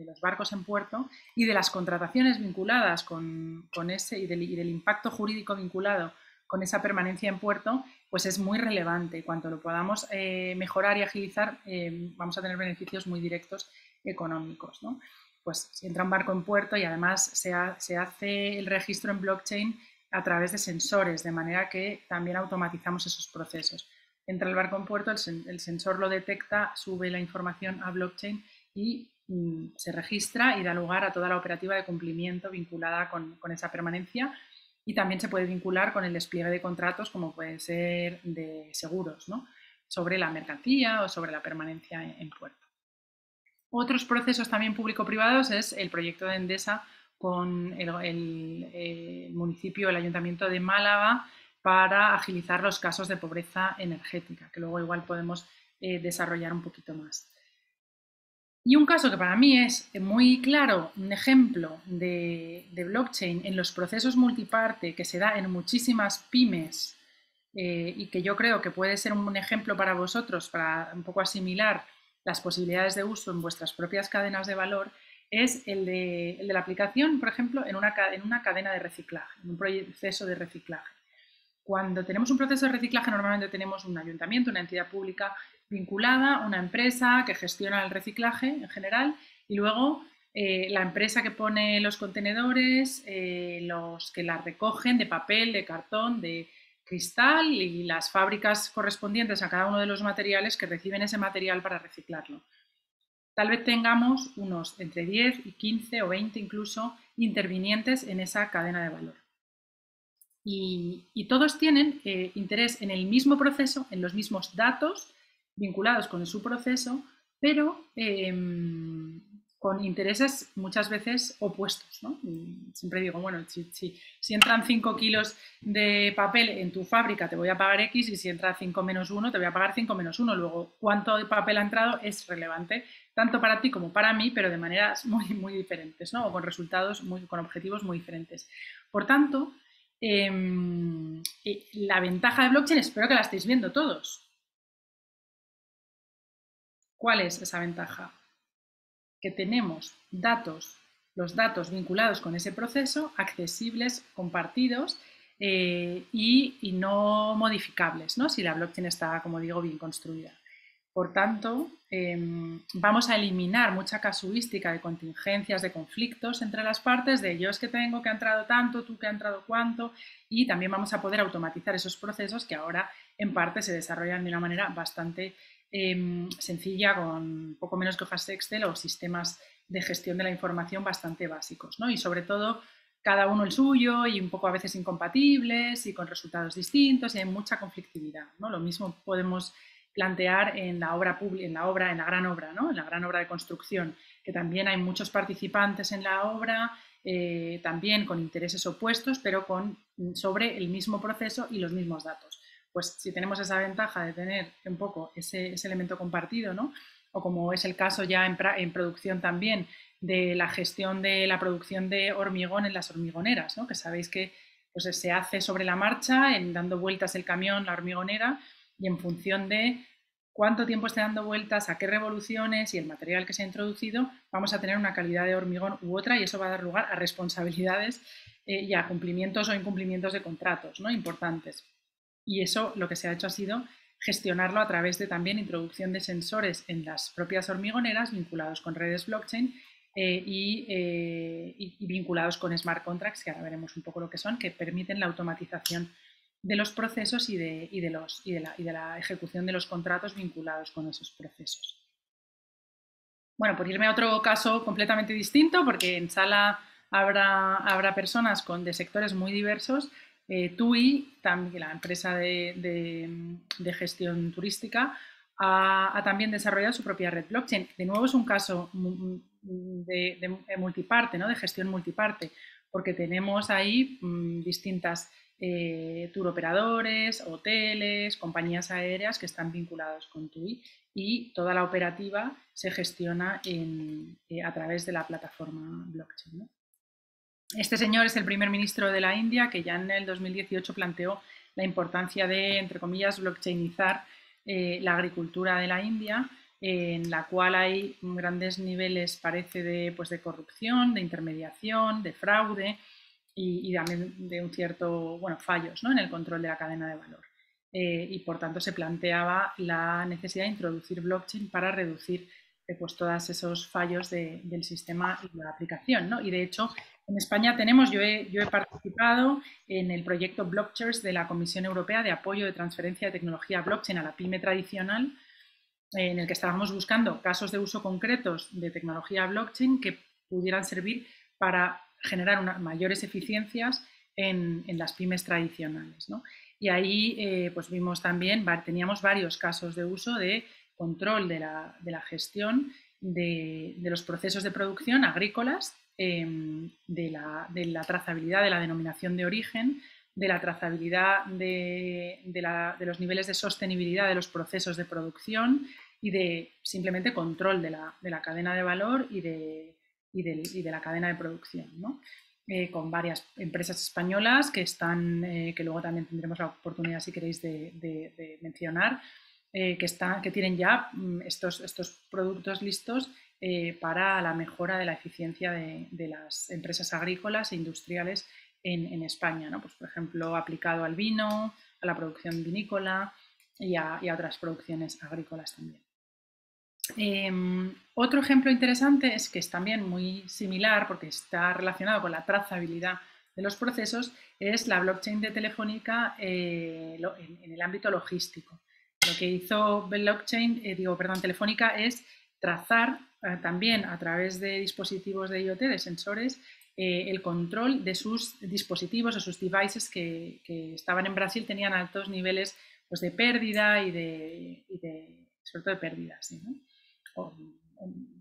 los barcos en puerto y de las contrataciones vinculadas con ese y del impacto jurídico vinculado con esa permanencia en puerto, pues es muy relevante. Cuanto lo podamos mejorar y agilizar, vamos a tener beneficios muy directos económicos, ¿no? Pues si entra un barco en puerto y además se hace el registro en blockchain a través de sensores, de manera que también automatizamos esos procesos. Entra el barco en puerto, el sensor lo detecta, sube la información a blockchain y se registra y da lugar a toda la operativa de cumplimiento vinculada con esa permanencia, y también se puede vincular con el despliegue de contratos, como pueden ser de seguros, ¿no? Sobre la mercancía o sobre la permanencia en puerto. Otros procesos también público-privados es el proyecto de Endesa con el municipio, el Ayuntamiento de Málaga, para agilizar los casos de pobreza energética, que luego igual podemos desarrollar un poquito más. Y un caso que para mí es muy claro, un ejemplo de blockchain en los procesos multiparte que se da en muchísimas pymes y que yo creo que puede ser un ejemplo para vosotros para un poco asimilar las posibilidades de uso en vuestras propias cadenas de valor, es el de la aplicación, por ejemplo, en una cadena de reciclaje, en un proceso de reciclaje. Cuando tenemos un proceso de reciclaje, normalmente tenemos un ayuntamiento, una entidad pública vinculada, una empresa que gestiona el reciclaje en general, y luego la empresa que pone los contenedores, los que las recogen de papel, de cartón, de cristal, y las fábricas correspondientes a cada uno de los materiales que reciben ese material para reciclarlo. Tal vez tengamos unos entre 10 y 15 o 20 incluso intervinientes en esa cadena de valor. Y todos tienen interés en el mismo proceso, en los mismos datos vinculados con su proceso, pero con intereses muchas veces opuestos, ¿no? Siempre digo, bueno, si entran 5 kilos de papel en tu fábrica te voy a pagar X, y si entra 5 menos 1 te voy a pagar 5 menos 1. Luego, cuánto de papel ha entrado es relevante tanto para ti como para mí, pero de maneras muy, muy diferentes, ¿no? O con resultados, con objetivos muy diferentes. Por tanto, la ventaja de blockchain, espero que la estéis viendo todos. ¿Cuál es esa ventaja? Que tenemos los datos vinculados con ese proceso, accesibles, compartidos y no modificables, ¿no? Si la blockchain está, como digo, bien construida. Por tanto, vamos a eliminar mucha casuística de contingencias, de conflictos entre las partes, de yo es que tengo que ha entrado tanto, tú que ha entrado cuánto, y también vamos a poder automatizar esos procesos que ahora en parte se desarrollan de una manera bastante sencilla, con poco menos que hojas Excel o sistemas de gestión de la información bastante básicos, ¿no? Y sobre todo cada uno el suyo y un poco a veces incompatibles y con resultados distintos y hay mucha conflictividad, ¿no? Lo mismo podemos plantear en la obra pública, en la gran obra, ¿no? En la gran obra de construcción, que también hay muchos participantes en la obra, también con intereses opuestos, pero sobre el mismo proceso y los mismos datos. Pues si tenemos esa ventaja de tener un poco ese elemento compartido, ¿no? O como es el caso ya en producción también, de la gestión de la producción de hormigón en las hormigoneras, ¿no? Que sabéis que pues, se hace sobre la marcha, dando vueltas el camión, la hormigonera, y en función de cuánto tiempo esté dando vueltas, a qué revoluciones y el material que se ha introducido, vamos a tener una calidad de hormigón u otra y eso va a dar lugar a responsabilidades y a cumplimientos o incumplimientos de contratos, ¿no? Importantes. Y eso lo que se ha hecho ha sido gestionarlo a través de también introducción de sensores en las propias hormigoneras vinculados con redes blockchain y vinculados con smart contracts, que ahora veremos un poco lo que son, que permiten la automatización de los procesos y de la ejecución de los contratos vinculados con esos procesos. Bueno, por irme a otro caso completamente distinto, porque en sala habrá personas de sectores muy diversos. TUI, la empresa de gestión turística, ha también desarrollado su propia red blockchain. De nuevo es un caso de multiparte, ¿no? De gestión multiparte, porque tenemos ahí distintas tour operadores, hoteles, compañías aéreas que están vinculados con TUI y toda la operativa se gestiona a través de la plataforma blockchain, ¿no? Este señor es el primer ministro de la India que ya en el 2018 planteó la importancia de, entre comillas, blockchainizar la agricultura de la India, en la cual hay grandes niveles, parece, pues de corrupción, de intermediación, de fraude y también de un cierto, fallos, ¿no? En el control de la cadena de valor. Y por tanto se planteaba la necesidad de introducir blockchain para reducir pues todos esos fallos del sistema y la aplicación, ¿no? Y de hecho en España yo he participado en el proyecto Blockchains de la Comisión Europea de apoyo de transferencia de tecnología blockchain a la pyme tradicional, en el que estábamos buscando casos de uso concretos de tecnología blockchain que pudieran servir para generar mayores eficiencias en las pymes tradicionales, ¿no? Y ahí pues vimos también, teníamos varios casos de uso de control de la gestión de los procesos de producción agrícolas, de la trazabilidad de la denominación de origen, de la trazabilidad de los niveles de sostenibilidad de los procesos de producción y de simplemente control de la cadena de valor y de la cadena de producción, ¿no? Con varias empresas españolas que luego también tendremos la oportunidad, si queréis, de mencionar, que tienen ya estos productos listos para la mejora de la eficiencia de las empresas agrícolas e industriales en España, ¿no? Pues, por ejemplo, aplicado al vino, a la producción vinícola y a otras producciones agrícolas también. Otro ejemplo interesante es que es también muy similar porque está relacionado con la trazabilidad de los procesos, es la blockchain de Telefónica en el ámbito logístico. Lo que hizo Telefónica es trazar también a través de dispositivos de IoT, de sensores, el control de sus dispositivos o sus devices que estaban en Brasil, tenían altos niveles pues, de pérdida y sobre todo de pérdidas, ¿sí, ¿no? O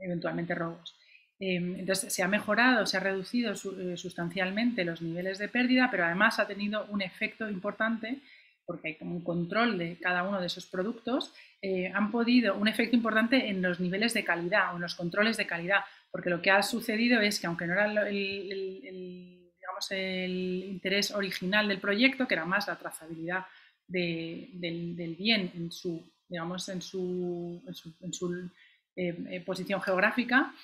eventualmente robos. Entonces se ha mejorado, se ha reducido sustancialmente los niveles de pérdida, pero además ha tenido un efecto importante porque hay como un control de cada uno de esos productos, un efecto importante en los niveles de calidad o en los controles de calidad, porque lo que ha sucedido es que aunque no era el interés original del proyecto, que era más la trazabilidad del bien en su posición geográfica,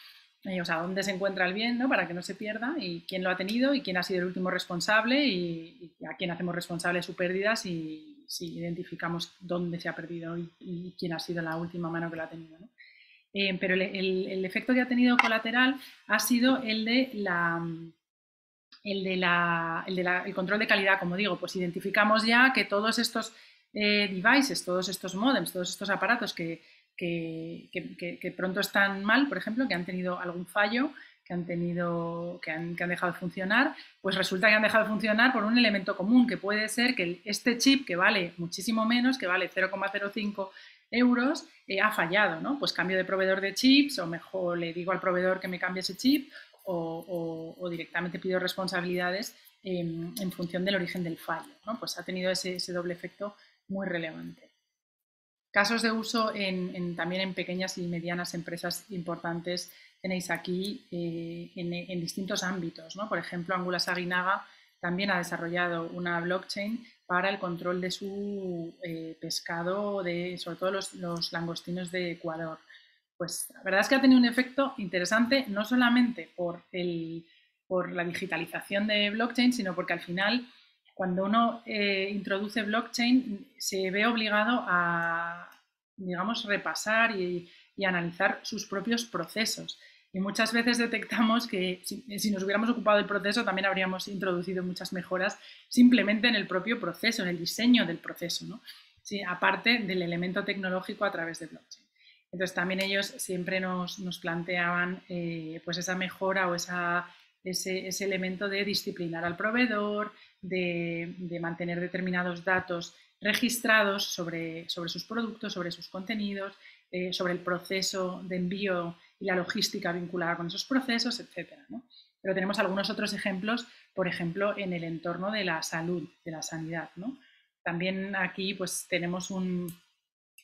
o sea, dónde se encuentra el bien, ¿no? Para que no se pierda y quién lo ha tenido y quién ha sido el último responsable y a quién hacemos responsable de su pérdida si identificamos dónde se ha perdido y quién ha sido la última mano que lo ha tenido, ¿no? Pero el efecto que ha tenido colateral ha sido el control de calidad, como digo, pues identificamos ya que todos estos devices, todos estos modems, todos estos aparatos que pronto están mal, por ejemplo, que han tenido algún fallo, que han dejado de funcionar, pues resulta que han dejado de funcionar por un elemento común, que puede ser que este chip, que vale muchísimo menos, que vale 0,05 euros, ha fallado, ¿no? Pues cambio de proveedor de chips, o mejor le digo al proveedor que me cambie ese chip, o directamente pido responsabilidades en función del origen del fallo, ¿no? Pues ha tenido ese doble efecto muy relevante. Casos de uso también en pequeñas y medianas empresas importantes tenéis aquí en distintos ámbitos, ¿no? Por ejemplo, Angulas Aguinaga también ha desarrollado una blockchain para el control de su pescado, sobre todo los langostinos de Ecuador. Pues la verdad es que ha tenido un efecto interesante, no solamente por la digitalización de blockchain, sino porque al final, cuando uno introduce blockchain, se ve obligado a, digamos, repasar y analizar sus propios procesos. Y muchas veces detectamos que si nos hubiéramos ocupado del proceso, también habríamos introducido muchas mejoras simplemente en el propio proceso, en el diseño del proceso, ¿no? Sí, aparte del elemento tecnológico a través de blockchain. Entonces también ellos siempre nos planteaban pues esa mejora o ese elemento de disciplinar al proveedor, de mantener determinados datos registrados sobre sus productos, sobre sus contenidos, sobre el proceso de envío y la logística vinculada con esos procesos, etcétera, ¿no? Pero tenemos algunos otros ejemplos, por ejemplo, en el entorno de la salud, de la sanidad, ¿no? También aquí pues tenemos un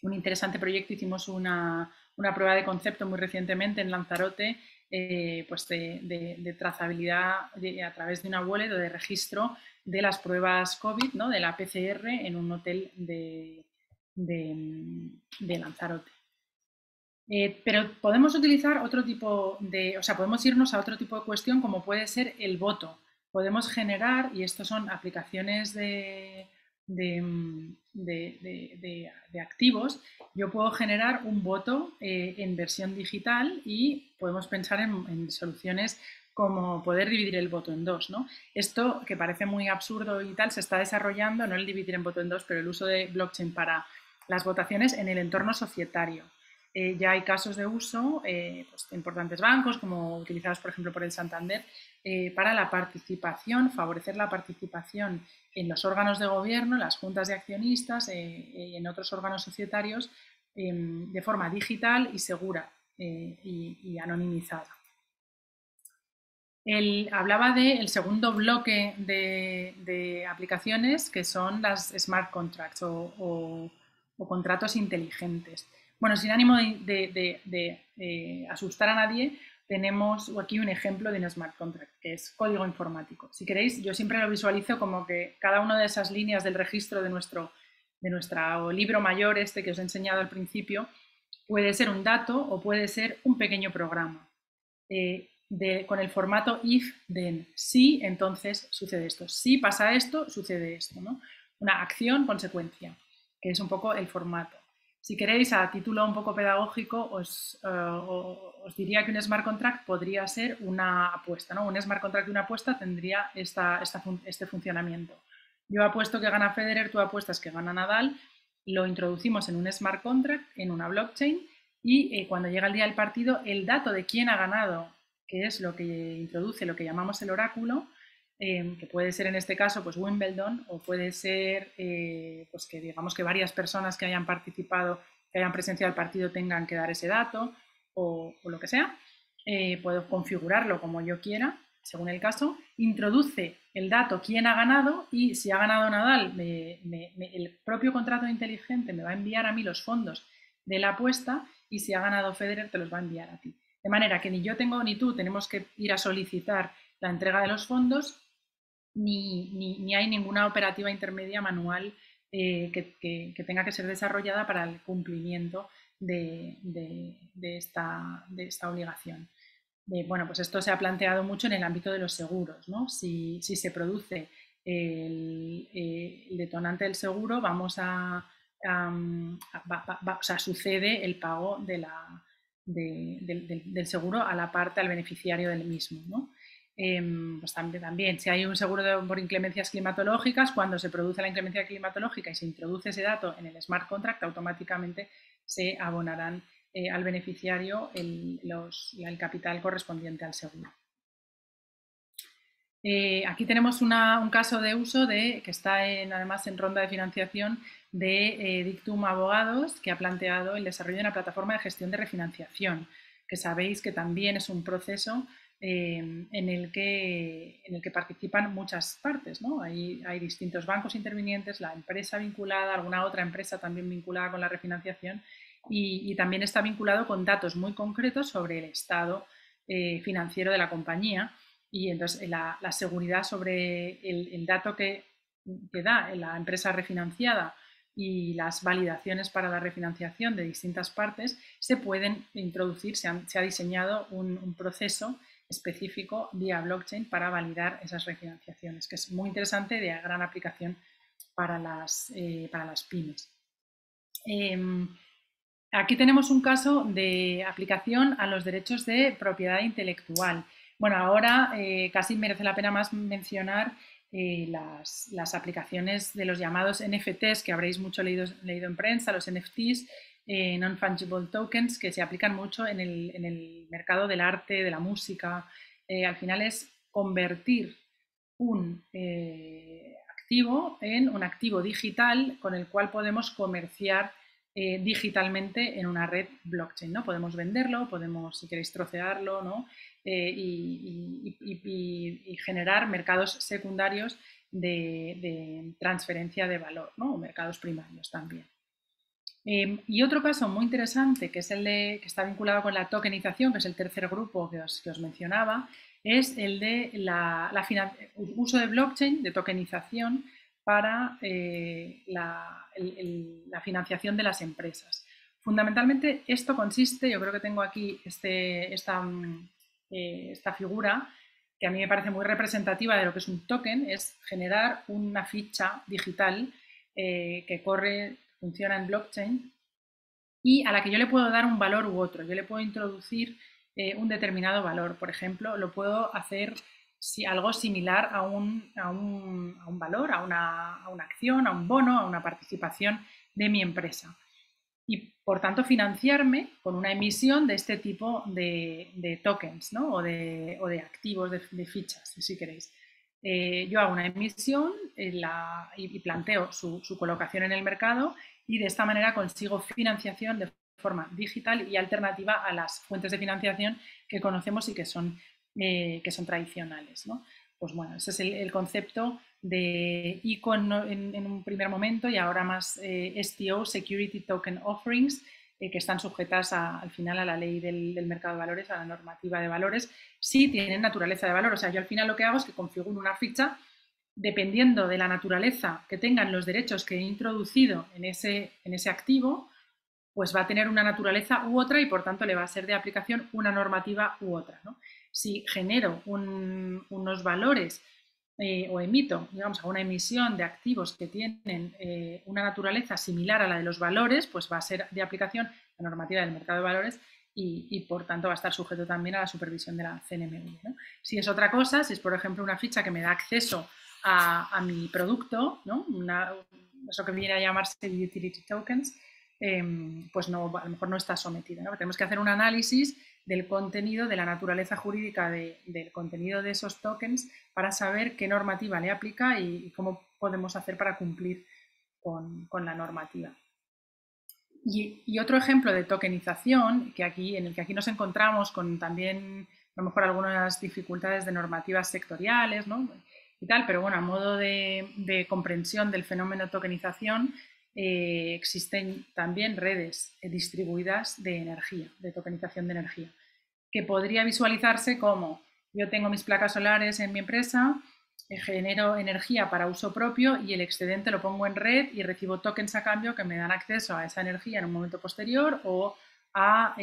interesante proyecto. Hicimos una prueba de concepto muy recientemente en Lanzarote, pues de trazabilidad a través de una wallet o de registro de las pruebas COVID, ¿no? De la PCR en un hotel de Lanzarote. Pero podemos utilizar otro tipo podemos irnos a otro tipo de cuestión, como puede ser el voto. Podemos generar, y estos son aplicaciones de activos, yo puedo generar un voto en versión digital y podemos pensar en soluciones como poder dividir el voto en dos, ¿no? Esto, que parece muy absurdo y tal, se está desarrollando, no el dividir en voto en dos, pero el uso de blockchain para las votaciones en el entorno societario. Ya hay casos de uso pues, de importantes bancos, como utilizados, por ejemplo, por el Santander, para la participación, favorecer la participación en los órganos de gobierno, las juntas de accionistas y en otros órganos societarios de forma digital y segura y anonimizada. Hablaba del segundo bloque de aplicaciones, que son las smart contracts o contratos inteligentes. Bueno, sin ánimo de asustar a nadie, tenemos aquí un ejemplo de un smart contract, que es código informático. Si queréis, yo siempre lo visualizo como que cada una de esas líneas del registro de nuestro libro mayor, este que os he enseñado al principio, puede ser un dato o puede ser un pequeño programa. Con el formato if, then. Si, entonces sucede esto. Si pasa esto, sucede esto, ¿no? Una acción, consecuencia, que es un poco el formato. Si queréis, a título un poco pedagógico, os diría que un smart contract podría ser una apuesta, ¿no? Un smart contract de una apuesta tendría este funcionamiento. Yo apuesto que gana Federer, tú apuestas que gana Nadal, lo introducimos en un smart contract, en una blockchain, y cuando llega el día del partido, el dato de quién ha ganado, que es lo que introduce lo que llamamos el oráculo, que puede ser en este caso pues Wimbledon, o puede ser pues que digamos que varias personas que hayan participado, que hayan presenciado el partido tengan que dar ese dato, o lo que sea. Puedo configurarlo como yo quiera, según el caso. Introduce el dato quién ha ganado, y si ha ganado Nadal, el propio contrato inteligente me va a enviar a mí los fondos de la apuesta, y si ha ganado Federer te los va a enviar a ti. De manera que ni yo ni tú tenemos que ir a solicitar la entrega de los fondos, ni hay ninguna operativa intermedia manual que tenga que ser desarrollada para el cumplimiento de esta obligación. Bueno, pues esto se ha planteado mucho en el ámbito de los seguros, ¿no? Si se produce el detonante del seguro, sucede el pago del seguro a la parte, al beneficiario del mismo, ¿no? Pues también, si hay un seguro por inclemencias climatológicas, cuando se produce la inclemencia climatológica y se introduce ese dato en el smart contract, automáticamente se abonarán al beneficiario el capital correspondiente al seguro. Aquí tenemos un caso de uso que está además en ronda de financiación de Dictum Abogados, que ha planteado el desarrollo de una plataforma de gestión de refinanciación, que sabéis que también es un proceso en el que participan muchas partes, ¿no? Hay distintos bancos intervinientes, la empresa vinculada, alguna otra empresa también vinculada con la refinanciación y también está vinculado con datos muy concretos sobre el estado financiero de la compañía. Y entonces la seguridad sobre el dato que da la empresa refinanciada y las validaciones para la refinanciación de distintas partes se pueden introducir, se ha diseñado un proceso específico vía blockchain para validar esas refinanciaciones, que es muy interesante y de gran aplicación para las pymes. Aquí tenemos un caso de aplicación a los derechos de propiedad intelectual. Bueno, ahora casi merece la pena más mencionar las aplicaciones de los llamados NFTs, que habréis mucho leído en prensa, los NFTs, Non-Fungible Tokens, que se aplican mucho en el mercado del arte, de la música. Al final es convertir un activo en un activo digital con el cual podemos comerciar digitalmente en una red blockchain, ¿no? Podemos venderlo, podemos, si queréis, trocearlo, ¿no? Y generar mercados secundarios de transferencia de valor, ¿no? O mercados primarios también. Y otro caso muy interesante, que es que está vinculado con la tokenización, que es el tercer grupo que os mencionaba, es el de uso de blockchain, de tokenización, para la financiación de las empresas. Fundamentalmente esto consiste, yo creo que tengo aquí esta figura, que a mí me parece muy representativa de lo que es un token, es generar una ficha digital que funciona en blockchain y a la que yo le puedo dar un valor u otro. Yo le puedo introducir un determinado valor. Por ejemplo, lo puedo hacer algo similar a un valor, a una acción, a un bono, a una participación de mi empresa. Y, por tanto, financiarme con una emisión de este tipo de tokens, ¿no? o de activos, de fichas, si queréis. Yo hago una emisión y planteo su colocación en el mercado y de esta manera consigo financiación de forma digital y alternativa a las fuentes de financiación que conocemos y que son tradicionales, ¿no? Pues bueno, ese es el concepto de ICO en un primer momento y ahora más STO, Security Token Offerings, que están sujetas al final a la ley del mercado de valores, a la normativa de valores, sí tienen naturaleza de valor. O sea, yo al final lo que hago es que configuro una ficha dependiendo de la naturaleza que tengan los derechos que he introducido en ese activo, pues va a tener una naturaleza u otra y por tanto le va a ser de aplicación una normativa u otra, ¿no? Si genero unos valores o emito, digamos, a una emisión de activos que tienen una naturaleza similar a la de los valores, pues va a ser de aplicación la normativa del mercado de valores y por tanto va a estar sujeto también a la supervisión de la CNMV, ¿no? Si es otra cosa, si es por ejemplo una ficha que me da acceso a mi producto, ¿no? Eso que viene a llamarse utility tokens, pues no, a lo mejor no está sometido, ¿no? Tenemos que hacer un análisis del contenido, de la naturaleza jurídica del contenido de esos tokens para saber qué normativa le aplica y cómo podemos hacer para cumplir con la normativa. Y otro ejemplo de tokenización, en el que aquí nos encontramos con también a lo mejor algunas dificultades de normativas sectoriales, ¿no? Y tal, pero bueno, a modo de comprensión del fenómeno tokenización, existen también redes distribuidas de energía, de tokenización de energía, que podría visualizarse como yo tengo mis placas solares en mi empresa, genero energía para uso propio y el excedente lo pongo en red y recibo tokens a cambio que me dan acceso a esa energía en un momento posterior o a,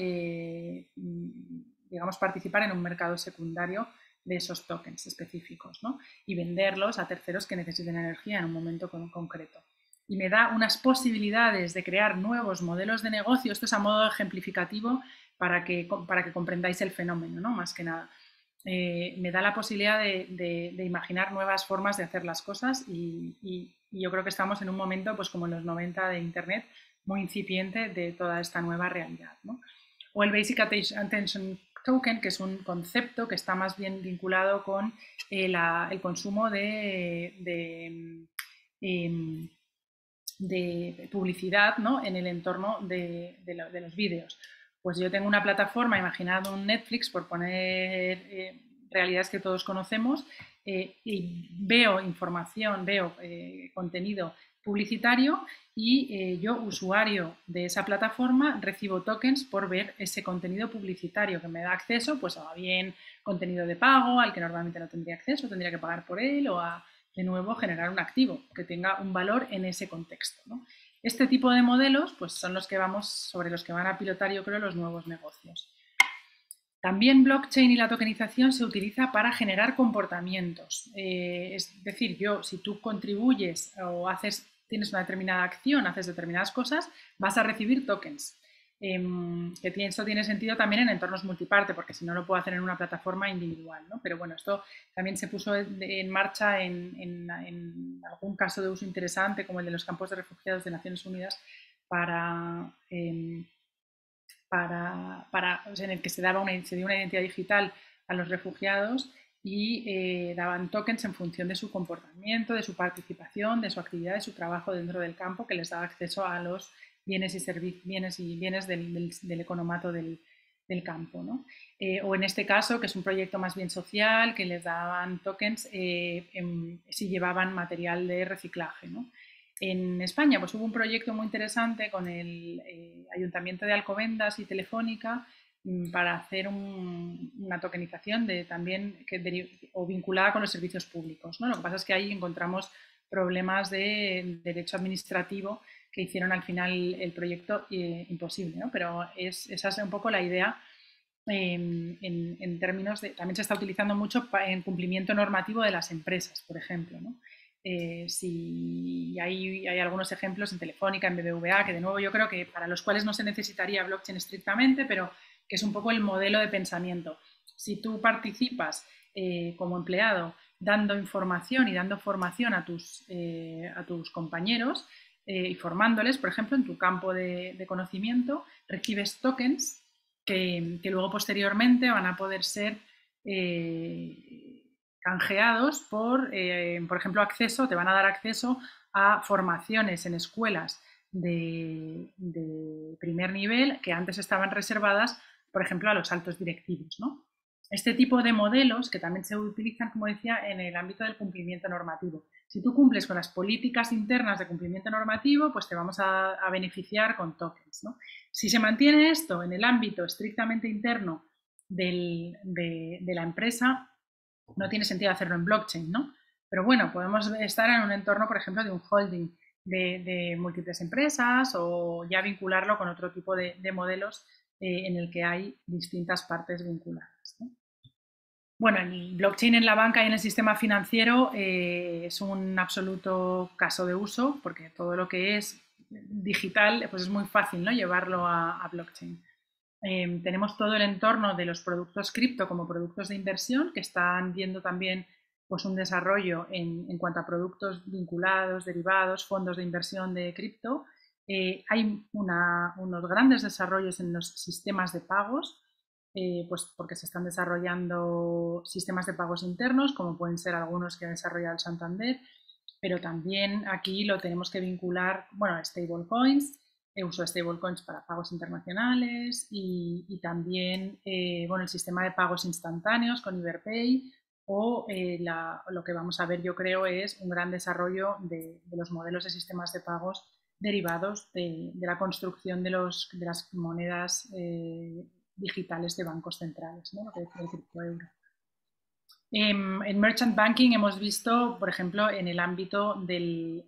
digamos, participar en un mercado secundario de esos tokens específicos, ¿no? Y venderlos a terceros que necesiten energía en un momento concreto. Y me da unas posibilidades de crear nuevos modelos de negocio. Esto es a modo ejemplificativo para que comprendáis el fenómeno, ¿no? Más que nada. Me da la posibilidad de imaginar nuevas formas de hacer las cosas y yo creo que estamos en un momento, pues como en los 90 de Internet, muy incipiente de toda esta nueva realidad, ¿no? o el Basic Attention Token, que es un concepto que está más bien vinculado con el consumo de publicidad, ¿no?, en el entorno de los vídeos. Pues yo tengo una plataforma, imaginad un Netflix, por poner realidades que todos conocemos, y veo información, veo contenido publicitario y yo, usuario de esa plataforma, recibo tokens por ver ese contenido publicitario que me da acceso, pues a bien contenido de pago al que normalmente no tendría acceso, tendría que pagar por él, o a, de nuevo, generar un activo que tenga un valor en ese contexto, ¿no? Este tipo de modelos, pues, son los que sobre los que van a pilotar, yo creo, los nuevos negocios. También blockchain y la tokenización se utiliza para generar comportamientos. Es decir, si tú contribuyes o tienes una determinada acción, haces determinadas cosas, vas a recibir tokens. Esto tiene sentido también en entornos multiparte, porque si no lo puedo hacer en una plataforma individual, ¿no? Pero bueno, esto también se puso en marcha en algún caso de uso interesante, como el de los campos de refugiados de Naciones Unidas, o sea, en el que se dio una identidad digital a los refugiados y daban tokens en función de su comportamiento, de su participación, de su actividad, de su trabajo dentro del campo, que les daba acceso a los bienes del economato del campo, ¿no? O en este caso, que es un proyecto más bien social, que les daban tokens si llevaban material de reciclaje, ¿no? En España, pues hubo un proyecto muy interesante con el Ayuntamiento de Alcobendas y Telefónica para hacer una tokenización también o vinculada con los servicios públicos, ¿no? Lo que pasa es que ahí encontramos problemas de derecho administrativo que hicieron al final el proyecto imposible, ¿no? Pero esa es un poco la idea. En términos de, también se está utilizando mucho en cumplimiento normativo de las empresas, por ejemplo, ¿no? Si hay algunos ejemplos en Telefónica, en BBVA, que de nuevo yo creo que para los cuales no se necesitaría blockchain estrictamente, pero que es un poco el modelo de pensamiento. Si tú participas como empleado dando información y dando formación a tus compañeros y formándoles, por ejemplo, en tu campo de conocimiento, recibes tokens que luego posteriormente van a poder ser canjeados por ejemplo, te van a dar acceso a formaciones en escuelas de primer nivel que antes estaban reservadas, por ejemplo, a los altos directivos, ¿no? Este tipo de modelos que también se utilizan, como decía, en el ámbito del cumplimiento normativo. Si tú cumples con las políticas internas de cumplimiento normativo, pues te vamos a beneficiar con tokens, ¿no? Si se mantiene esto en el ámbito estrictamente interno de la empresa, no tiene sentido hacerlo en blockchain, ¿no? Pero bueno, podemos estar en un entorno, por ejemplo, de un holding de múltiples empresas, o ya vincularlo con otro tipo de modelos en el que hay distintas partes vinculadas, ¿no? Bueno, el blockchain en la banca y en el sistema financiero es un absoluto caso de uso, porque todo lo que es digital, pues es muy fácil, ¿no?, llevarlo a blockchain. Tenemos todo el entorno de los productos cripto como productos de inversión, que están viendo también, pues, un desarrollo en cuanto a productos vinculados, derivados, fondos de inversión de cripto. Hay unos grandes desarrollos en los sistemas de pagos, pues porque se están desarrollando sistemas de pagos internos, como pueden ser algunos que ha desarrollado el Santander, pero también aquí lo tenemos que vincular, bueno, a stablecoins, uso de stablecoins para pagos internacionales y también bueno, el sistema de pagos instantáneos con Iberpay, o lo que vamos a ver, yo creo, es un gran desarrollo de los modelos de sistemas de pagos derivados de la construcción de las monedas digitales de bancos centrales, ¿no?, lo que decía el criptoeuro. En Merchant Banking hemos visto, por ejemplo, en el ámbito del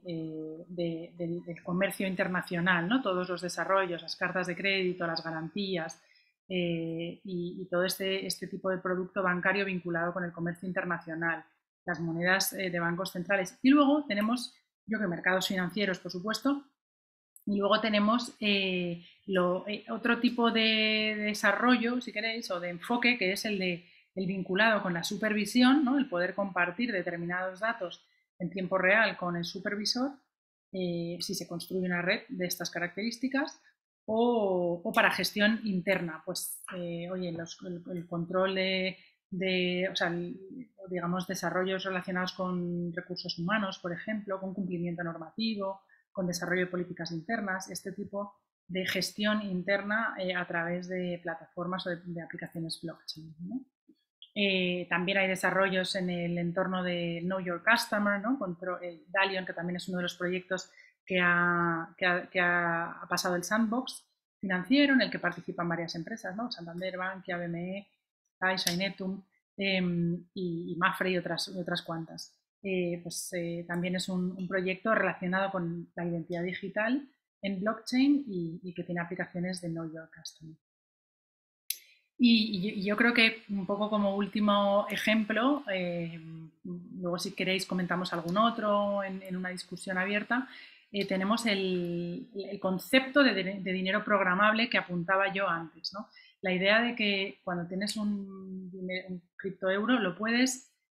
comercio internacional, ¿no?, todos los desarrollos, las cartas de crédito, las garantías y todo este tipo de producto bancario vinculado con el comercio internacional, las monedas de bancos centrales. Y luego tenemos, yo creo, mercados financieros, por supuesto, y luego tenemos otro tipo de desarrollo, si queréis, o de enfoque, que es el vinculado con la supervisión, ¿no?, el poder compartir determinados datos en tiempo real con el supervisor, si se construye una red de estas características, o para gestión interna, pues, oye, el control o sea, digamos, desarrollos relacionados con recursos humanos, por ejemplo, con cumplimiento normativo, con desarrollo de políticas internas, este tipo de gestión interna a través de plataformas o de aplicaciones blockchain, ¿no? También hay desarrollos en el entorno de Know Your Customer, ¿no? Dalion, que también es uno de los proyectos que ha pasado el sandbox financiero, en el que participan varias empresas, ¿no? Santander, Bankia, BME, Caixa, Inetum, y Mafre y otras cuantas. También es un proyecto relacionado con la identidad digital en blockchain y que tiene aplicaciones de Know Your Customer. Y yo creo que un poco como último ejemplo, luego si queréis comentamos algún otro en una discusión abierta, tenemos el concepto de dinero programable que apuntaba yo antes, ¿no? La idea de que cuando tienes un criptoeuro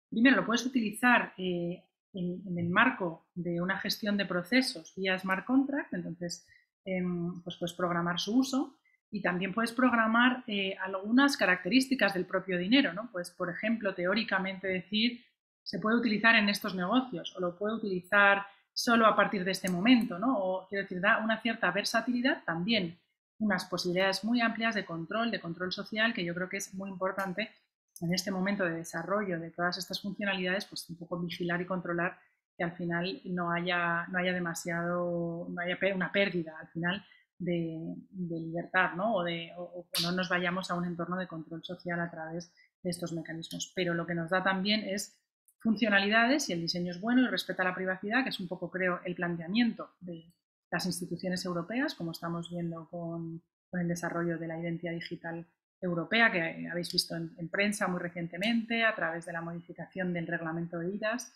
primero lo puedes utilizar en el marco de una gestión de procesos vía smart contract, entonces pues puedes programar su uso. Y también puedes programar algunas características del propio dinero, ¿no? Pues, por ejemplo, teóricamente decir, se puede utilizar en estos negocios o lo puedo utilizar solo a partir de este momento, ¿no? O, quiero decir, da una cierta versatilidad, también unas posibilidades muy amplias de control social, que yo creo que es muy importante en este momento de desarrollo de todas estas funcionalidades, pues un poco vigilar y controlar que al final no haya una pérdida, al final de libertad, ¿no? O no nos vayamos a un entorno de control social a través de estos mecanismos. Pero lo que nos da también es funcionalidades y el diseño es bueno y respeta la privacidad, que es un poco, creo, el planteamiento de las instituciones europeas, como estamos viendo con el desarrollo de la identidad digital europea, que habéis visto en prensa muy recientemente, a través de la modificación del reglamento de IDAS.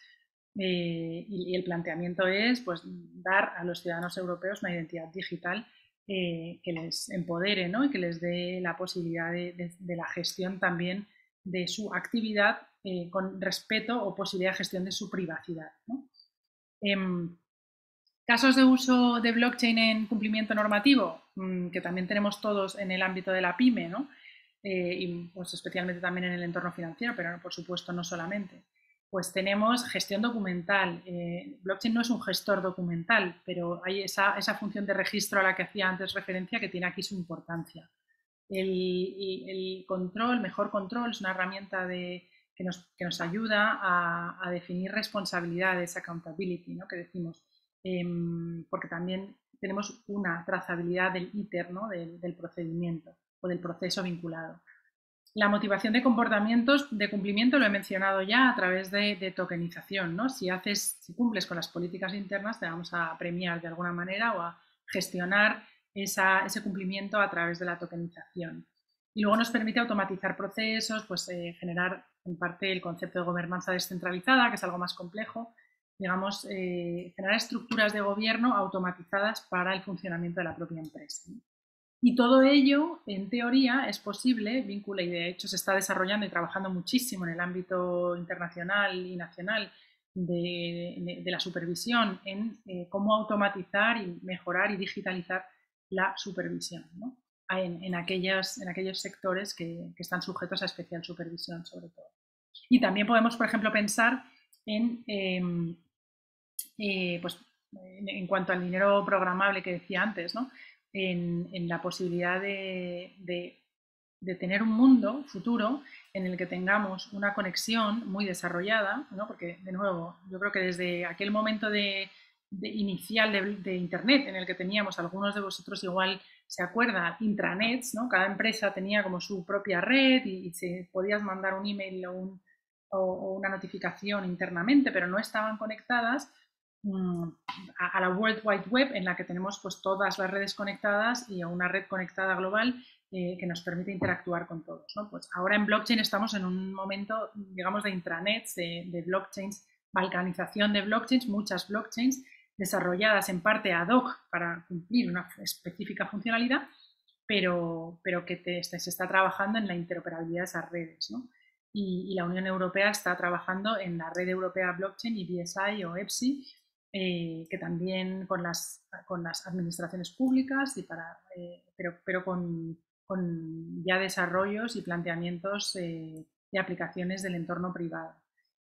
Y el planteamiento es pues, dar a los ciudadanos europeos una identidad digital que les empodere, ¿no? Y que les dé la posibilidad de la gestión también de su actividad con respeto o posibilidad de gestión de su privacidad, ¿no? Casos de uso de blockchain en cumplimiento normativo, que también tenemos todos en el ámbito de la pyme, ¿no? Y pues especialmente también en el entorno financiero, pero por supuesto no solamente. Pues tenemos gestión documental. Blockchain no es un gestor documental, pero hay esa función de registro a la que hacía antes referencia que tiene aquí su importancia. El mejor control, es una herramienta que nos ayuda a definir responsabilidades, accountability, ¿no? Que decimos, porque también tenemos una trazabilidad del ITER, ¿no? del procedimiento o del proceso vinculado. La motivación de comportamientos de cumplimiento lo he mencionado ya a través de tokenización, ¿no? Si cumples con las políticas internas, te vamos a premiar de alguna manera o a gestionar ese cumplimiento a través de la tokenización. Y luego nos permite automatizar procesos, pues generar en parte el concepto de gobernanza descentralizada, que es algo más complejo, digamos, generar estructuras de gobierno automatizadas para el funcionamiento de la propia empresa, ¿no? Y todo ello, en teoría, es posible, vincula y de hecho se está desarrollando y trabajando muchísimo en el ámbito internacional y nacional de la supervisión en cómo automatizar y mejorar y digitalizar la supervisión, ¿no? en aquellos sectores que están sujetos a especial supervisión, sobre todo. Y también podemos, por ejemplo, pensar en, pues, en cuanto al dinero programable que decía antes, ¿no? En la posibilidad de tener un mundo futuro en el que tengamos una conexión muy desarrollada, ¿no? Porque, de nuevo, yo creo que desde aquel momento inicial de Internet, en el que teníamos, algunos de vosotros igual se acuerdan, intranets, ¿no? Cada empresa tenía como su propia red y podías mandar un email o una notificación internamente, pero no estaban conectadas a la World Wide Web, en la que tenemos pues todas las redes conectadas y a una red conectada global que nos permite interactuar con todos, ¿no? Pues ahora en blockchain estamos en un momento, digamos, de intranets, de blockchains, balcanización de blockchains, muchas blockchains desarrolladas en parte ad hoc para cumplir una específica funcionalidad, pero que se está trabajando en la interoperabilidad de esas redes, ¿no? Y la Unión Europea está trabajando en la Red Europea Blockchain y BSI o EPSI, que también con las administraciones públicas, pero con ya desarrollos y planteamientos de aplicaciones del entorno privado.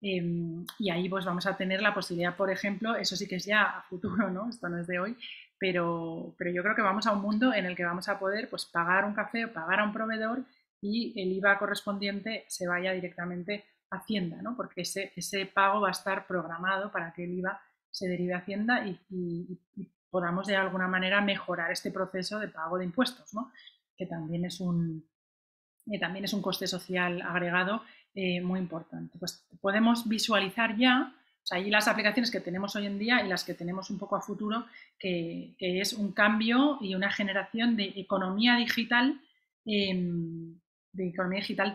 Y ahí pues vamos a tener la posibilidad, por ejemplo, eso sí que es ya a futuro, ¿no? Esto no es de hoy, pero yo creo que vamos a un mundo en el que vamos a poder pues, pagar un café o pagar a un proveedor y el IVA correspondiente se vaya directamente a Hacienda, ¿no? Porque ese pago va a estar programado para que el IVA se derive a Hacienda y podamos de alguna manera mejorar este proceso de pago de impuestos, ¿no? Que también es un coste social agregado muy importante. Pues podemos visualizar ya, o sea, ahí las aplicaciones que tenemos hoy en día y las que tenemos un poco a futuro, que es un cambio y una generación de economía digital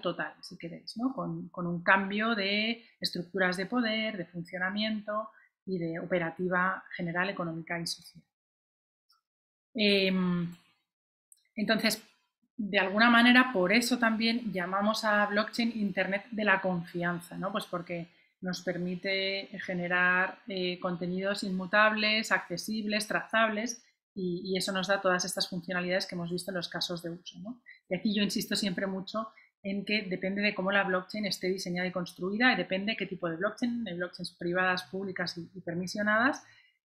total, si queréis, ¿no? Con un cambio de estructuras de poder, de funcionamiento y de operativa general, económica y social. Entonces, de alguna manera, por eso también llamamos a blockchain Internet de la confianza, ¿no? Pues porque nos permite generar contenidos inmutables, accesibles, trazables, y eso nos da todas estas funcionalidades que hemos visto en los casos de uso, ¿no? Y aquí yo insisto siempre mucho en que depende de cómo la blockchain esté diseñada y construida, y depende de qué tipo de blockchain, hay blockchains privadas, públicas y permisionadas,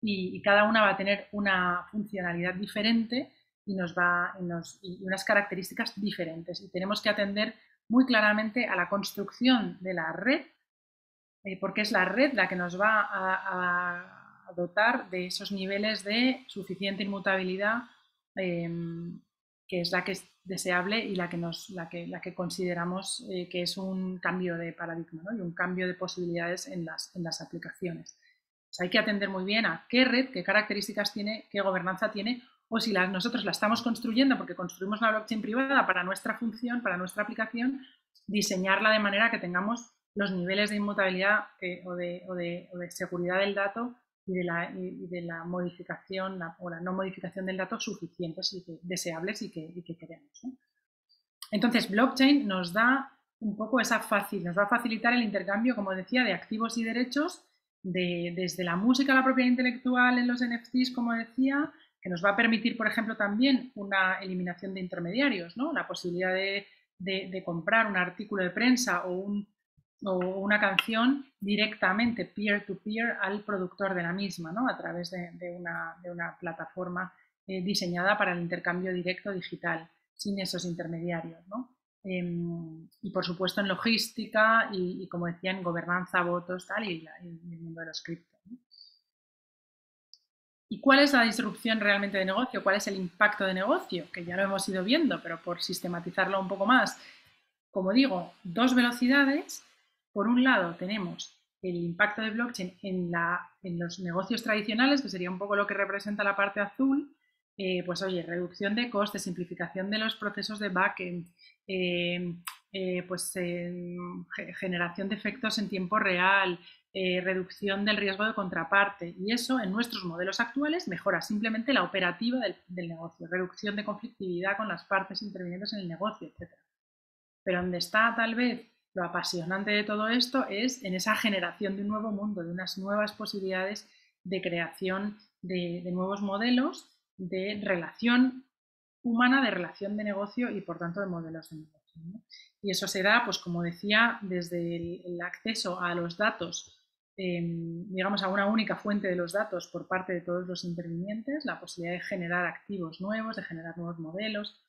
y cada una va a tener una funcionalidad diferente y unas características diferentes. Y tenemos que atender muy claramente a la construcción de la red, porque es la red la que nos va a dotar de esos niveles de suficiente inmutabilidad, que es la que es deseable y la que consideramos que es un cambio de paradigma, ¿no? Y un cambio de posibilidades en las aplicaciones. O sea, hay que atender muy bien a qué red, qué características tiene, qué gobernanza tiene, o si nosotros la estamos construyendo porque construimos una blockchain privada para nuestra función, para nuestra aplicación, diseñarla de manera que tengamos los niveles de inmutabilidad o de seguridad del dato y de la modificación o la no modificación del dato suficientes y deseables y que queremos, ¿no? Entonces, blockchain nos da un poco nos va a facilitar el intercambio, como decía, de activos y derechos, desde la música a la propiedad intelectual en los NFTs, como decía, que nos va a permitir, por ejemplo, también una eliminación de intermediarios, ¿no? La posibilidad de comprar un artículo de prensa o una canción directamente peer-to-peer al productor de la misma, ¿no? A través de una plataforma diseñada para el intercambio directo digital, sin esos intermediarios, ¿no? Y por supuesto en logística y como decía, en gobernanza, votos, tal, y el mundo de los criptos, ¿no? ¿Y cuál es la disrupción realmente de negocio? ¿Cuál es el impacto de negocio? Que ya lo hemos ido viendo, pero por sistematizarlo un poco más. Como digo, dos velocidades. Por un lado tenemos el impacto de blockchain en los negocios tradicionales, que sería un poco lo que representa la parte azul. Pues oye, reducción de costes, simplificación de los procesos de backend, generación de efectos en tiempo real, reducción del riesgo de contraparte, y eso en nuestros modelos actuales mejora simplemente la operativa del negocio, reducción de conflictividad con las partes intervinientes en el negocio, etc. Pero donde está tal vez lo apasionante de todo esto es en esa generación de un nuevo mundo, de unas nuevas posibilidades de creación de nuevos modelos de relación humana, de relación de negocio y por tanto de modelos de negocio, ¿no? Y eso se da, pues como decía, desde el acceso a los datos, digamos a una única fuente de los datos por parte de todos los intervinientes, la posibilidad de generar activos nuevos, de generar nuevos modelos,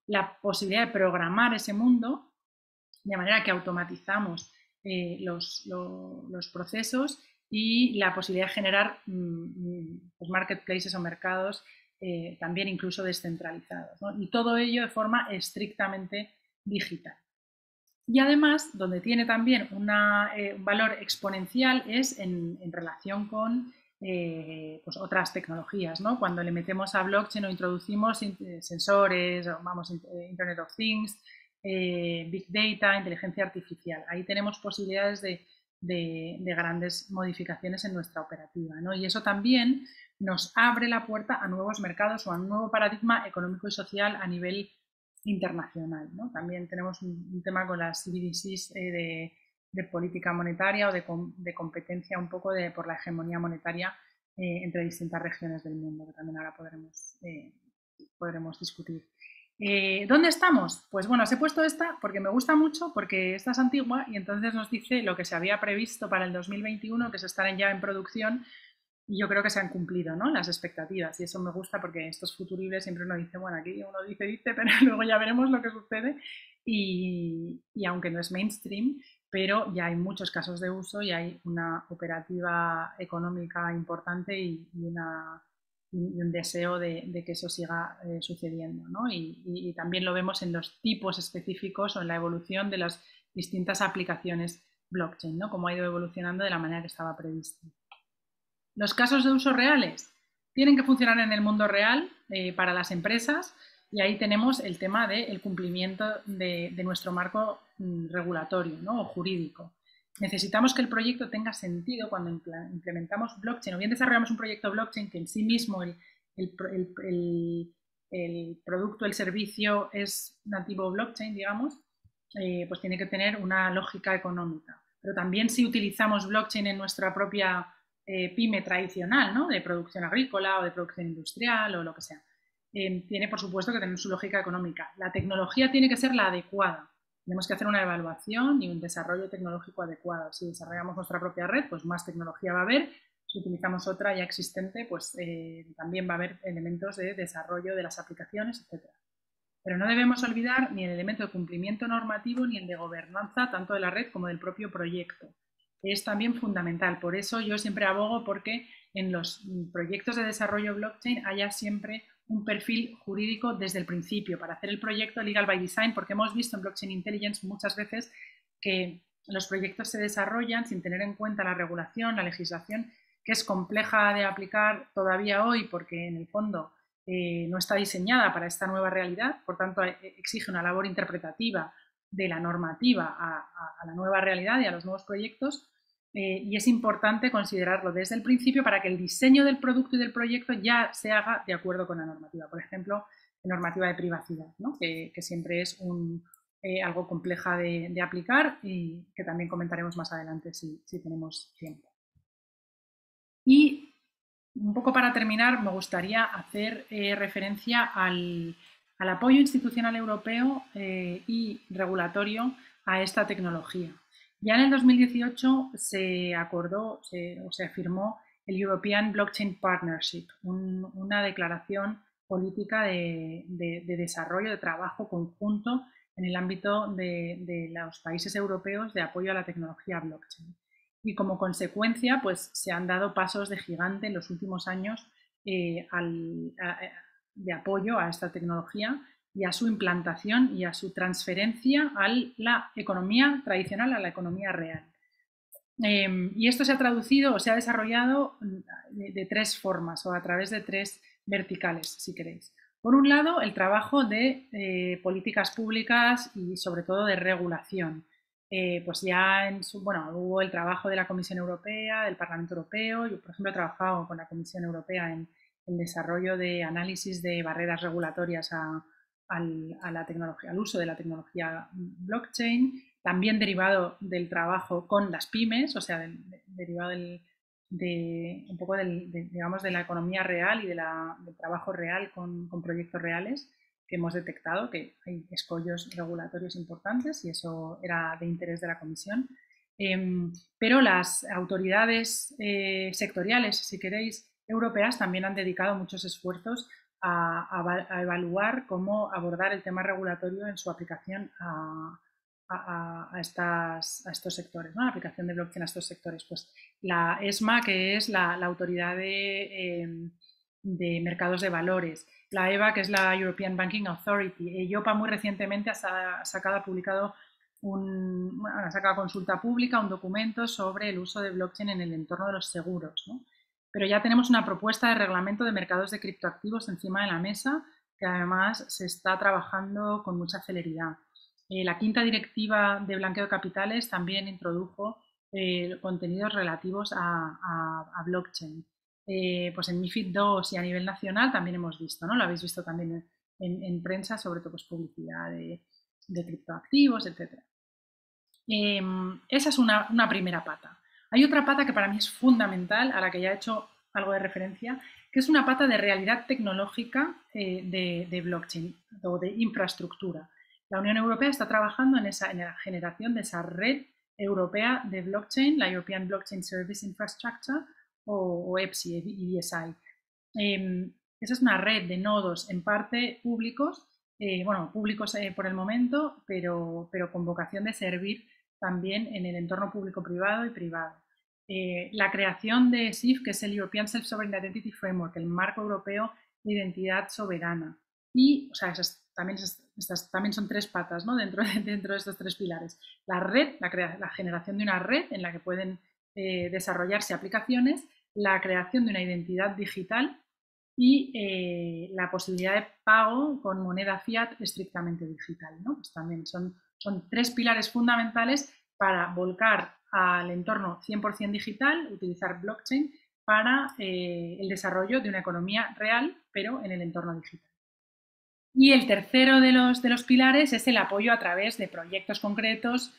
la posibilidad de programar ese mundo de manera que automatizamos los procesos y la posibilidad de generar pues marketplaces o mercados también incluso descentralizados, ¿no? Y todo ello de forma estrictamente digital. Y además, donde tiene también un valor exponencial es en relación con pues otras tecnologías, ¿no? Cuando le metemos a blockchain o introducimos sensores, Internet of Things, Big Data, inteligencia artificial. Ahí tenemos posibilidades de grandes modificaciones en nuestra operativa, ¿no? Y eso también nos abre la puerta a nuevos mercados o a un nuevo paradigma económico y social a nivel internacional, ¿no? También tenemos un tema con las CBDCs de política monetaria o de competencia un poco por la hegemonía monetaria entre distintas regiones del mundo, que también ahora podremos discutir. ¿Dónde estamos? Pues bueno, os he puesto esta porque me gusta mucho, porque esta es antigua y entonces nos dice lo que se había previsto para el 2021, que es estar ya en producción, y yo creo que se han cumplido, ¿no?, las expectativas, y eso me gusta porque estos futuribles siempre uno dice, bueno, aquí uno dice, pero luego ya veremos lo que sucede, y aunque no es mainstream, pero ya hay muchos casos de uso y hay una operativa económica importante y un deseo de que eso siga sucediendo, ¿no? Y también lo vemos en los tipos específicos o en la evolución de las distintas aplicaciones blockchain, ¿no?, cómo ha ido evolucionando de la manera que estaba prevista. Los casos de uso reales tienen que funcionar en el mundo real para las empresas, y ahí tenemos el tema del cumplimiento de nuestro marco regulatorio, ¿no?, o jurídico. Necesitamos que el proyecto tenga sentido cuando implementamos blockchain, o bien desarrollamos un proyecto blockchain que en sí mismo el producto, el servicio es nativo blockchain, digamos, pues tiene que tener una lógica económica. Pero también si utilizamos blockchain en nuestra propia pyme tradicional, ¿no?, de producción agrícola o de producción industrial o lo que sea, tiene por supuesto que tener su lógica económica. La tecnología tiene que ser la adecuada. Tenemos que hacer una evaluación y un desarrollo tecnológico adecuado. Si desarrollamos nuestra propia red, pues más tecnología va a haber. Si utilizamos otra ya existente, pues también va a haber elementos de desarrollo de las aplicaciones, etc. Pero no debemos olvidar ni el elemento de cumplimiento normativo ni el de gobernanza, tanto de la red como del propio proyecto. Es también fundamental. Por eso yo siempre abogo porque en los proyectos de desarrollo blockchain haya siempre un perfil jurídico desde el principio, para hacer el proyecto legal by design, porque hemos visto en Blockchain Intelligence muchas veces que los proyectos se desarrollan sin tener en cuenta la regulación, la legislación, que es compleja de aplicar todavía hoy porque en el fondo no está diseñada para esta nueva realidad, por tanto exige una labor interpretativa de la normativa a la nueva realidad y a los nuevos proyectos, y es importante considerarlo desde el principio para que el diseño del producto y del proyecto ya se haga de acuerdo con la normativa. Por ejemplo, la normativa de privacidad, ¿no?, que siempre es algo compleja de aplicar y que también comentaremos más adelante si tenemos tiempo. Y un poco para terminar, me gustaría hacer referencia al apoyo institucional europeo y regulatorio a esta tecnología. Ya en el 2018 se acordó o se firmó el European Blockchain Partnership, una declaración política de desarrollo, de trabajo conjunto en el ámbito de los países europeos de apoyo a la tecnología blockchain. Y como consecuencia, pues se han dado pasos de gigante en los últimos años de apoyo a esta tecnología y a su implantación y a su transferencia a la economía tradicional, a la economía real. Y esto se ha traducido o se ha desarrollado de tres formas o a través de tres verticales, si queréis. Por un lado, el trabajo de políticas públicas y sobre todo de regulación. Pues ya hubo el trabajo de la Comisión Europea, del Parlamento Europeo. Yo, por ejemplo, he trabajado con la Comisión Europea en el desarrollo de análisis de barreras regulatorias la tecnología, al uso de la tecnología blockchain, también derivado del trabajo con las pymes, o sea, derivado un poco digamos, de la economía real y del trabajo real con proyectos reales, que hemos detectado que hay escollos regulatorios importantes y eso era de interés de la Comisión. Pero las autoridades sectoriales, si queréis, europeas también han dedicado muchos esfuerzos a evaluar cómo abordar el tema regulatorio en su aplicación a estos sectores, ¿no?, la aplicación de blockchain a estos sectores. Pues la ESMA, que es la autoridad de mercados de valores, la EBA, que es la European Banking Authority, EIOPA muy recientemente ha sacado consulta pública, un documento sobre el uso de blockchain en el entorno de los seguros, ¿no? Pero ya tenemos una propuesta de reglamento de mercados de criptoactivos encima de la mesa, que además se está trabajando con mucha celeridad. La quinta directiva de blanqueo de capitales también introdujo contenidos relativos a blockchain. Pues en MiFID II y a nivel nacional también hemos visto, ¿no? Lo habéis visto también en prensa, sobre todo pues, publicidad de criptoactivos, etc. Esa es una primera pata. Hay otra pata que para mí es fundamental, a la que ya he hecho algo de referencia, que es una pata de realidad tecnológica de blockchain o de infraestructura. La Unión Europea está trabajando en la generación de esa red europea de blockchain, la European Blockchain Service Infrastructure o EPSI, EBSI. Esa es una red de nodos en parte públicos, públicos por el momento, pero con vocación de servir también en el entorno público-privado y privado. La creación de SIF, que es el European Self-Sovereign Identity Framework, el marco europeo de identidad soberana. Y, o sea, estas también son tres patas, ¿no? dentro de estos tres pilares. La red, la generación de una red en la que pueden desarrollarse aplicaciones, la creación de una identidad digital y la posibilidad de pago con moneda fiat estrictamente digital, ¿no? Pues también son tres pilares fundamentales para volcar al entorno 100% digital, utilizar blockchain para el desarrollo de una economía real, pero en el entorno digital. Y el tercero de los pilares es el apoyo a través de proyectos concretos,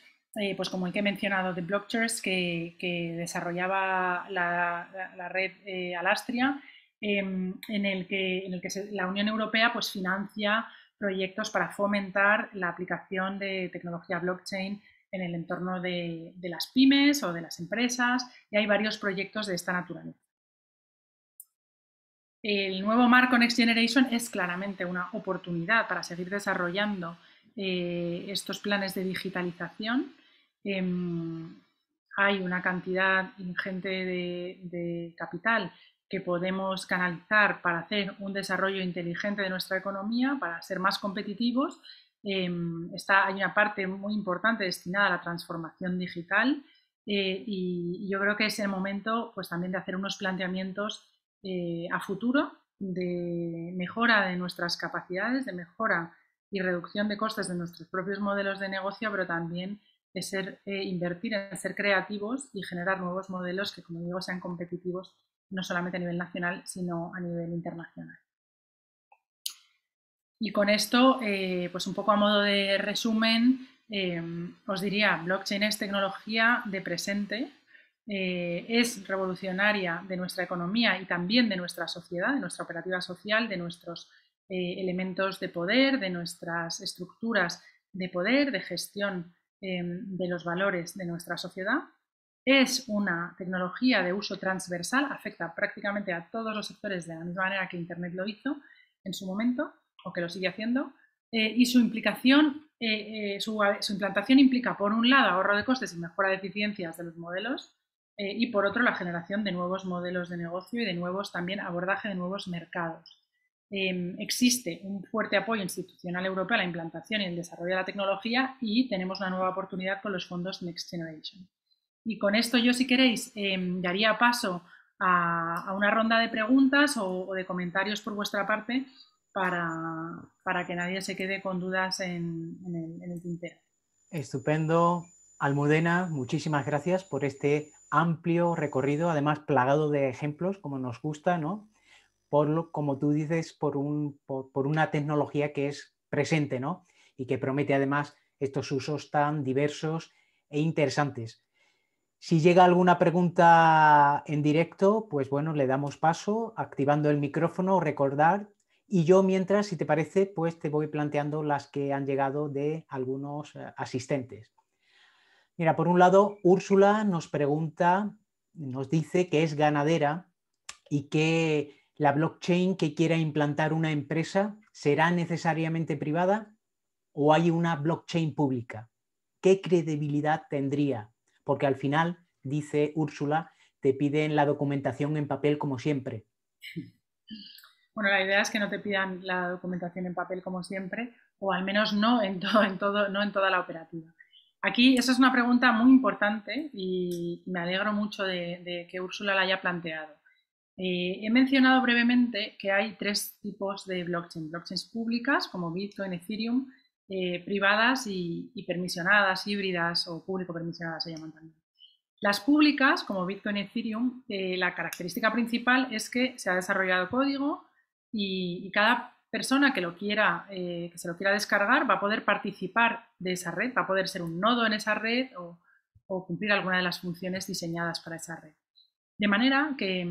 pues como el que he mencionado de Blockchains, que desarrollaba la red Alastria, en el que la Unión Europea pues, financia proyectos para fomentar la aplicación de tecnología blockchain en el entorno de las pymes o de las empresas, y hay varios proyectos de esta naturaleza. El nuevo marco Next Generation es claramente una oportunidad para seguir desarrollando estos planes de digitalización. Hay una cantidad ingente de capital que podemos canalizar para hacer un desarrollo inteligente de nuestra economía, para ser más competitivos. Hay una parte muy importante destinada a la transformación digital y yo creo que es el momento pues, también de hacer unos planteamientos a futuro de mejora de nuestras capacidades, de mejora y reducción de costes de nuestros propios modelos de negocio, pero también de invertir en ser creativos y generar nuevos modelos que, como digo, sean competitivos no solamente a nivel nacional, sino a nivel internacional. Y con esto, pues un poco a modo de resumen, os diría, blockchain es tecnología de presente, es revolucionaria de nuestra economía y también de nuestra sociedad, de nuestra operativa social, de nuestros elementos de poder, de nuestras estructuras de poder, de gestión de los valores de nuestra sociedad. Es una tecnología de uso transversal, afecta prácticamente a todos los sectores de la misma manera que Internet lo hizo en su momento, o que lo sigue haciendo, y su implantación implica, por un lado, ahorro de costes y mejora de eficiencias de los modelos, y por otro, la generación de nuevos modelos de negocio y de nuevos también abordaje de nuevos mercados. Existe un fuerte apoyo institucional europeo a la implantación y el desarrollo de la tecnología y tenemos una nueva oportunidad con los fondos Next Generation. Y con esto yo, si queréis, daría paso a una ronda de preguntas o de comentarios por vuestra parte para que nadie se quede con dudas en el tintero. Estupendo. Almudena, muchísimas gracias por este amplio recorrido, además plagado de ejemplos, como nos gusta, ¿no? Como tú dices, por una tecnología que es presente, ¿no? Y que promete además estos usos tan diversos e interesantes. Si llega alguna pregunta en directo, pues bueno, le damos paso, activando el micrófono, recordar, y yo mientras, si te parece, pues te voy planteando las que han llegado de algunos asistentes. Mira, por un lado, Úrsula nos pregunta, nos dice que es ganadera y que la blockchain que quiera implantar una empresa será necesariamente privada o hay una blockchain pública. ¿Qué credibilidad tendría? Porque al final, dice Úrsula, te piden la documentación en papel como siempre. Bueno, la idea es que no te pidan la documentación en papel como siempre, o al menos no en toda la operativa. Aquí esa es una pregunta muy importante y me alegro mucho de que Úrsula la haya planteado. He mencionado brevemente que hay tres tipos de blockchain. Blockchains públicas como Bitcoin, Ethereum, privadas y permisionadas, híbridas o público permisionadas se llaman también. Las públicas, como Bitcoin y Ethereum, la característica principal es que se ha desarrollado código y cada persona que se lo quiera descargar va a poder participar de esa red, va a poder ser un nodo en esa red o cumplir alguna de las funciones diseñadas para esa red. De manera que,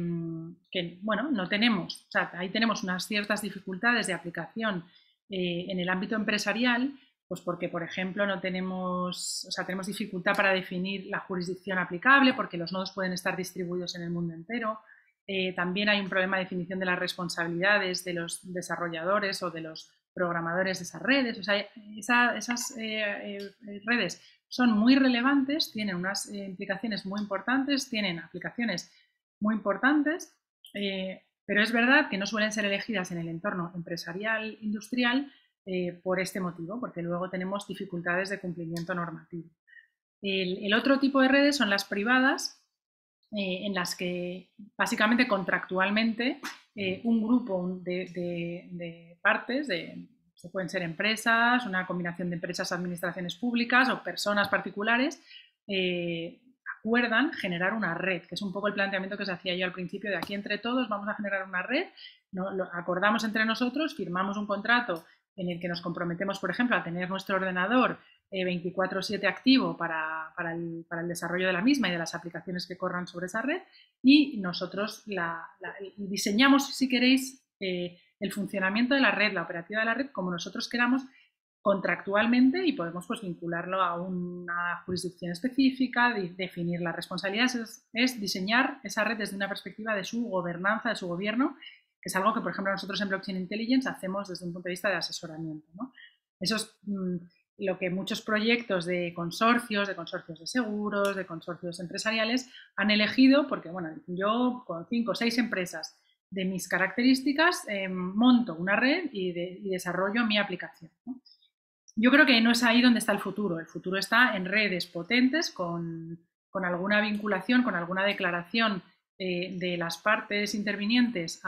bueno, no tenemos, o sea, ahí tenemos unas ciertas dificultades de aplicación en el ámbito empresarial, pues porque, por ejemplo, no tenemos, o sea, tenemos dificultad para definir la jurisdicción aplicable, porque los nodos pueden estar distribuidos en el mundo entero. También hay un problema de definición de las responsabilidades de los desarrolladores o de los programadores de esas redes. O sea, esas redes son muy relevantes, tienen unas implicaciones muy importantes, tienen aplicaciones muy importantes, pero es verdad que no suelen ser elegidas en el entorno empresarial, industrial, por este motivo, porque luego tenemos dificultades de cumplimiento normativo. El otro tipo de redes son las privadas, en las que básicamente contractualmente un grupo de partes, se pueden ser empresas, una combinación de empresas, administraciones públicas o personas particulares, acuerdan generar una red, que es un poco el planteamiento que os hacía yo al principio, de aquí entre todos vamos a generar una red, ¿no? Lo acordamos entre nosotros, firmamos un contrato en el que nos comprometemos, por ejemplo, a tener nuestro ordenador 24/7 activo para el desarrollo de la misma y de las aplicaciones que corran sobre esa red, y nosotros diseñamos, si queréis, el funcionamiento de la red, la operativa de la red, como nosotros queramos contractualmente, y podemos pues vincularlo a una jurisdicción específica, definir las responsabilidades, es diseñar esa red desde una perspectiva de su gobernanza, de su gobierno, que es algo que, por ejemplo, nosotros en Blockchain Intelligence hacemos desde un punto de vista de asesoramiento, ¿no? Eso es lo que muchos proyectos de consorcios de seguros, de consorcios empresariales han elegido, porque bueno, yo con 5 o 6 empresas de mis características monto una red y desarrollo mi aplicación, ¿no? Yo creo que no es ahí donde está el futuro está en redes potentes con alguna vinculación, con alguna declaración de las partes intervinientes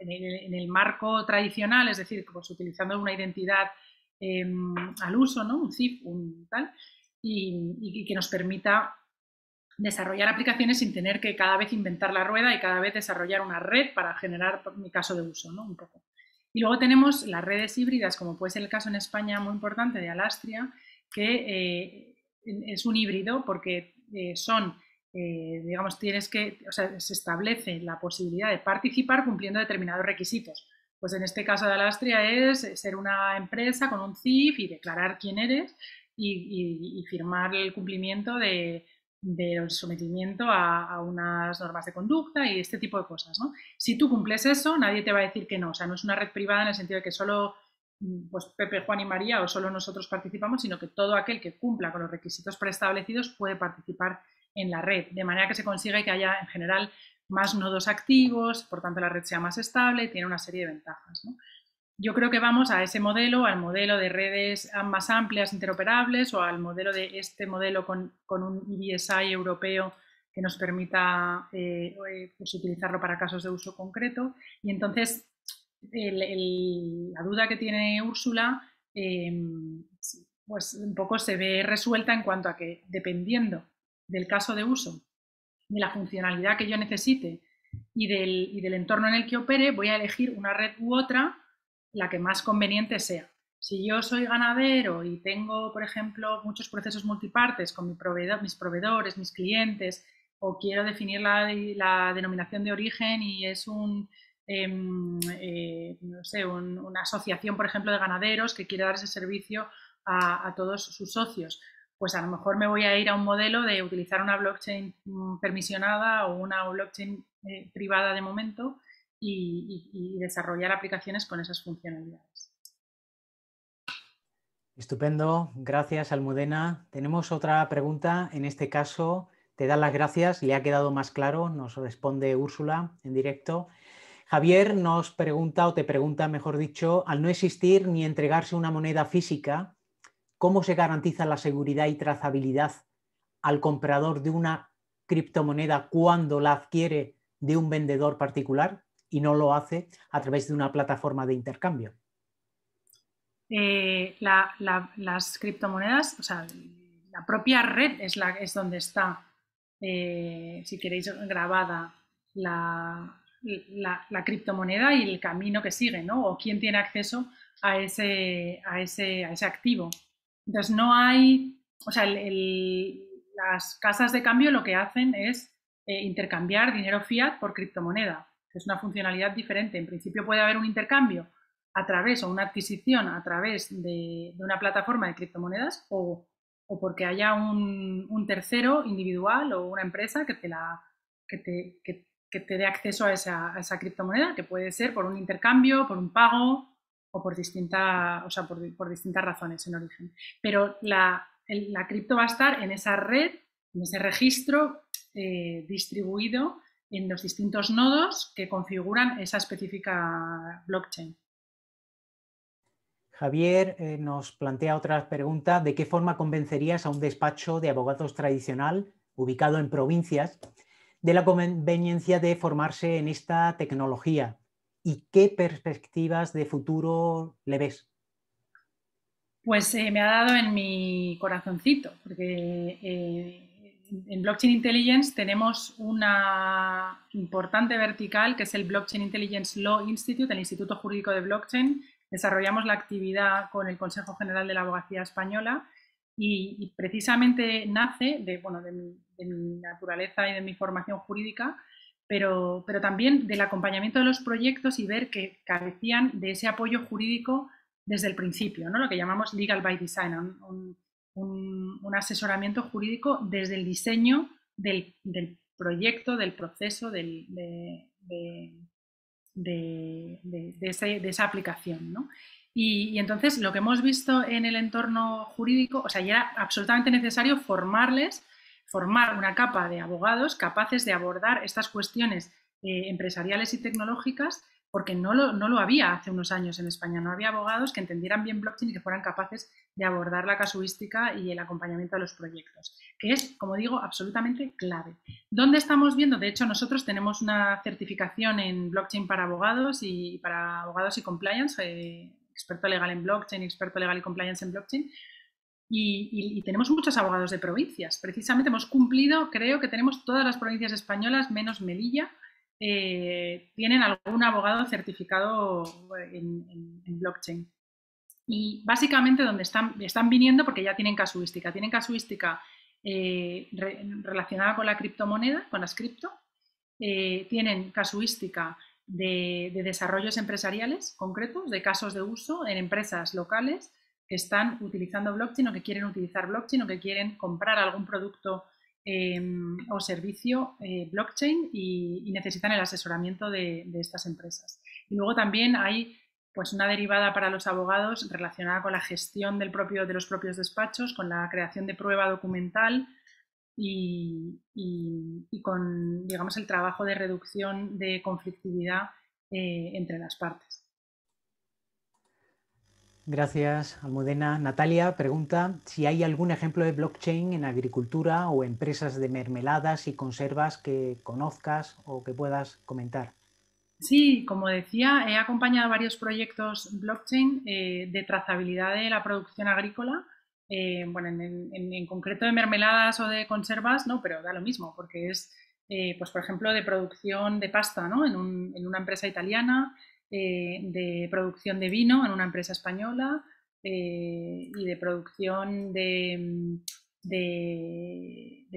en el marco tradicional, es decir, pues utilizando una identidad al uso, ¿no? Un CIF, un tal, y que nos permita desarrollar aplicaciones sin tener que cada vez inventar la rueda y cada vez desarrollar una red para generar mi caso de uso, ¿no? Un poco. Y luego tenemos las redes híbridas, como puede ser el caso en España muy importante de Alastria, que es un híbrido porque digamos, se establece la posibilidad de participar cumpliendo determinados requisitos. Pues en este caso de Alastria es ser una empresa con un CIF y declarar quién eres y firmar el cumplimiento del sometimiento a unas normas de conducta y este tipo de cosas, ¿no? Si tú cumples eso, nadie te va a decir que no. O sea, no es una red privada en el sentido de que solo pues, Pepe, Juan y María o solo nosotros participamos, sino que todo aquel que cumpla con los requisitos preestablecidos puede participar en la red, de manera que se consigue que haya en general más nodos activos, por tanto la red sea más estable y tiene una serie de ventajas, ¿no? Yo creo que vamos a ese modelo, al modelo de redes más amplias, interoperables, o al modelo de este modelo con un EBSI europeo que nos permita pues utilizarlo para casos de uso concreto. Y entonces la duda que tiene Úrsula pues un poco se ve resuelta en cuanto a que, dependiendo del caso de uso, de la funcionalidad que yo necesite y del entorno en el que opere, voy a elegir una red u otra, la que más conveniente sea. Si yo soy ganadero y tengo, por ejemplo, muchos procesos multipartes con mis proveedores, mis clientes, o quiero definir la denominación de origen y es no sé, una asociación, por ejemplo, de ganaderos que quiere dar ese servicio a todos sus socios, pues a lo mejor me voy a ir a un modelo de utilizar una blockchain permisionada o una blockchain privada de momento y desarrollar aplicaciones con esas funcionalidades. Estupendo, gracias Almudena. Tenemos otra pregunta, en este caso te dan las gracias, le ha quedado más claro, nos responde Úrsula en directo. Javier nos pregunta, o te pregunta, mejor dicho, al no existir ni entregarse una moneda física, ¿cómo se garantiza la seguridad y trazabilidad al comprador de una criptomoneda cuando la adquiere de un vendedor particular y no lo hace a través de una plataforma de intercambio? Las criptomonedas, o sea, la propia red es donde está, si queréis, grabada la criptomoneda y el camino que sigue, ¿no? O quién tiene acceso a ese activo. Entonces no hay, o sea, las casas de cambio lo que hacen es intercambiar dinero fiat por criptomoneda, que es una funcionalidad diferente. En principio puede haber un intercambio a través o una adquisición a través de una plataforma de criptomonedas o porque haya un tercero individual o una empresa que te dé acceso a esa criptomoneda, que puede ser por un intercambio, por un pago o por distintas razones en origen. Pero la cripto va a estar en esa red, en ese registro distribuido en los distintos nodos que configuran esa específica blockchain. Javier nos plantea otra pregunta. ¿De qué forma convencerías a un despacho de abogados tradicional, ubicado en provincias, de la conveniencia de formarse en esta tecnología? ¿Y qué perspectivas de futuro le ves? Pues me ha dado en mi corazoncito, porque en Blockchain Intelligence tenemos una importante vertical que es el Blockchain Intelligence Law Institute, el Instituto Jurídico de Blockchain. Desarrollamos la actividad con el Consejo General de la Abogacía Española y precisamente nace de mi naturaleza y de mi formación jurídica, pero también del acompañamiento de los proyectos y ver que carecían de ese apoyo jurídico desde el principio, ¿no? Lo que llamamos legal by design, un asesoramiento jurídico desde el diseño del proyecto, del proceso, de esa aplicación, ¿no? Y entonces lo que hemos visto en el entorno jurídico, o sea, ya era absolutamente necesario formar una capa de abogados capaces de abordar estas cuestiones empresariales y tecnológicas, porque no lo había hace unos años en España. No había abogados que entendieran bien blockchain y que fueran capaces de abordar la casuística y el acompañamiento de los proyectos, que es, como digo, absolutamente clave. ¿Dónde estamos viendo? De hecho, nosotros tenemos una certificación en blockchain para abogados y compliance, experto legal en blockchain, experto legal y compliance en blockchain. Y tenemos muchos abogados de provincias. Precisamente hemos cumplido, creo que tenemos todas las provincias españolas, menos Melilla, tienen algún abogado certificado en blockchain. Y básicamente donde están viniendo porque ya tienen casuística. Tienen casuística relacionada con la criptomoneda, con las cripto. Tienen casuística de desarrollos empresariales concretos, de casos de uso en empresas locales que están utilizando blockchain o que quieren utilizar blockchain o que quieren comprar algún producto o servicio blockchain y necesitan el asesoramiento de estas empresas. Y luego también hay pues una derivada para los abogados relacionada con la gestión de los propios despachos, con la creación de prueba documental y con, digamos, el trabajo de reducción de conflictividad entre las partes. Gracias, Almudena. Natalia pregunta si hay algún ejemplo de blockchain en agricultura o empresas de mermeladas y conservas que conozcas o que puedas comentar. Sí, como decía, he acompañado varios proyectos blockchain de trazabilidad de la producción agrícola. Bueno, en concreto de mermeladas o de conservas, no, pero da lo mismo, porque es, pues por ejemplo, de producción de pasta, ¿no? En una empresa italiana, de producción de vino en una empresa española y de producción de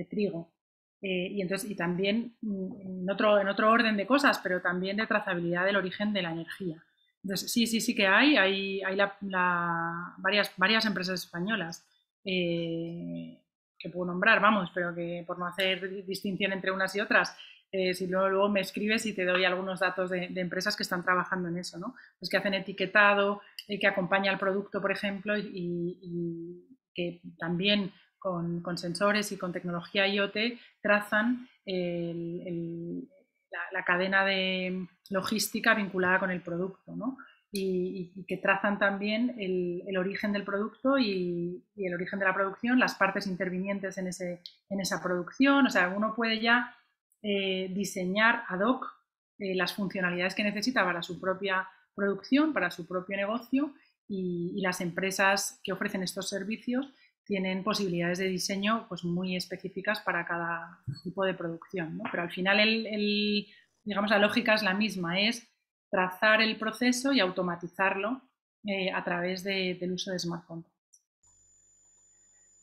trigo. Y también en otro orden de cosas, pero también de trazabilidad del origen de la energía. Entonces, sí que hay varias empresas españolas que puedo nombrar, vamos, pero que por no hacer distinción entre unas y otras, si luego me escribes y te doy algunos datos de empresas que están trabajando en eso, ¿no? Pues que hacen etiquetado, que acompaña al producto, por ejemplo, y que también con sensores y con tecnología IoT trazan la cadena de logística vinculada con el producto, ¿no? Y que trazan también el origen del producto y el origen de la producción, las partes intervinientes en esa producción. O sea, uno puede ya diseñar ad hoc las funcionalidades que necesita para su propia producción, para su propio negocio y las empresas que ofrecen estos servicios tienen posibilidades de diseño pues, muy específicas para cada tipo de producción, ¿no? Pero al final digamos, la lógica es la misma, es trazar el proceso y automatizarlo a través del uso de smart contracts.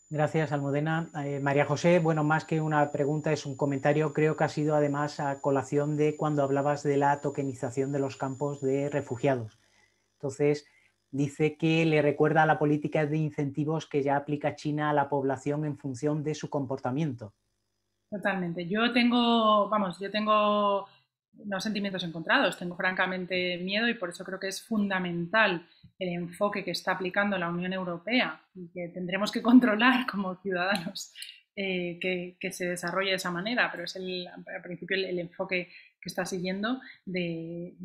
Gracias, Almudena. María José, bueno, más que una pregunta, es un comentario. Creo que ha sido además a colación de cuando hablabas de la tokenización de los campos de refugiados. Entonces, dice que le recuerda a la política de incentivos que ya aplica China a la población en función de su comportamiento. Totalmente. Yo tengo unos sentimientos encontrados, tengo francamente miedo y por eso creo que es fundamental el enfoque que está aplicando la Unión Europea y que tendremos que controlar como ciudadanos que se desarrolle de esa manera, pero es al principio el enfoque que está siguiendo de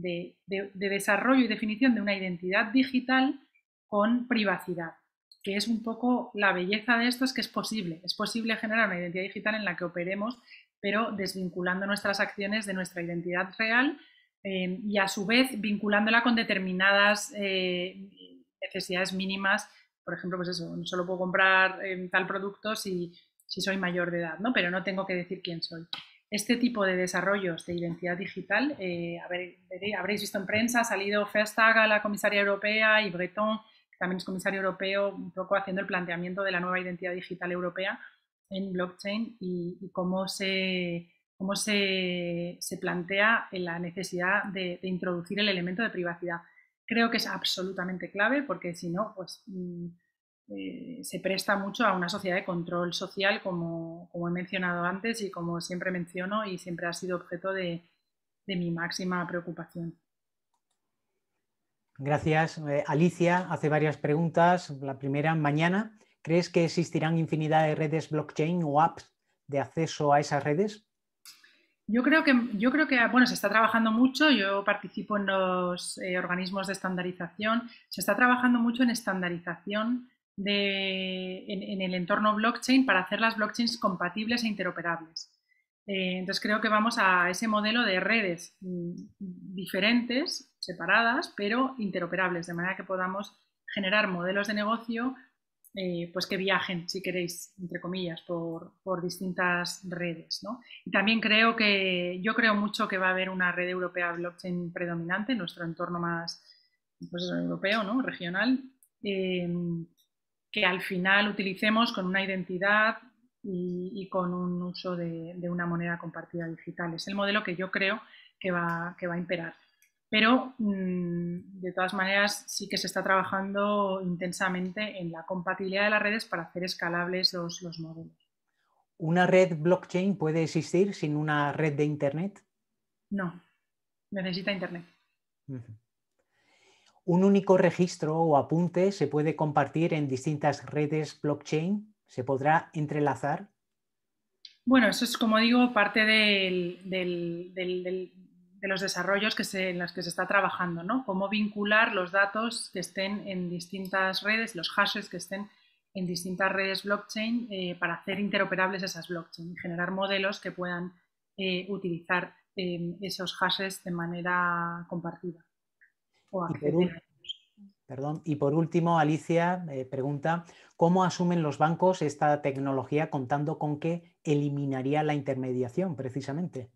desarrollo y definición de una identidad digital con privacidad, que es un poco la belleza de esto, es que es posible generar una identidad digital en la que operemos, pero desvinculando nuestras acciones de nuestra identidad real y a su vez vinculándola con determinadas necesidades mínimas. Por ejemplo, pues eso, solo puedo comprar tal producto si soy mayor de edad, ¿no? Pero no tengo que decir quién soy. Este tipo de desarrollos de identidad digital, habréis visto en prensa, ha salido Vestager, la comisaria europea, y Breton, también es comisario europeo, un poco haciendo el planteamiento de la nueva identidad digital europea en blockchain y cómo se plantea la necesidad de introducir el elemento de privacidad. Creo que es absolutamente clave porque si no, pues se presta mucho a una sociedad de control social, como he mencionado antes y como siempre menciono y siempre ha sido objeto de mi máxima preocupación. Gracias. Alicia hace varias preguntas. La primera, mañana, ¿crees que existirán infinidad de redes blockchain o apps de acceso a esas redes? Yo creo que, bueno, se está trabajando mucho, yo participo en los organismos de estandarización, se está trabajando mucho en estandarización en el entorno blockchain para hacer las blockchains compatibles e interoperables. Entonces creo que vamos a ese modelo de redes diferentes, separadas, pero interoperables, de manera que podamos generar modelos de negocio pues que viajen, si queréis, entre comillas, por distintas redes, ¿no? Y también yo creo mucho que va a haber una red europea blockchain predominante en nuestro entorno más pues, europeo, ¿no? Regional, que al final utilicemos con una identidad y con un uso de una moneda compartida digital. Es el modelo que yo creo que va a imperar. Pero, de todas maneras, sí que se está trabajando intensamente en la compatibilidad de las redes para hacer escalables los modelos. ¿Una red blockchain puede existir sin una red de Internet? No, necesita Internet. ¿Un único registro o apunte se puede compartir en distintas redes blockchain? ¿Se podrá entrelazar? Bueno, eso es, como digo, parte de los desarrollos en los que se está trabajando, ¿no? Cómo vincular los datos que estén en distintas redes, los hashes que estén en distintas redes blockchain para hacer interoperables esas blockchain y generar modelos que puedan utilizar esos hashes de manera compartida o acceder a ellos. Y por último, Alicia pregunta, ¿cómo asumen los bancos esta tecnología contando con que eliminaría la intermediación precisamente?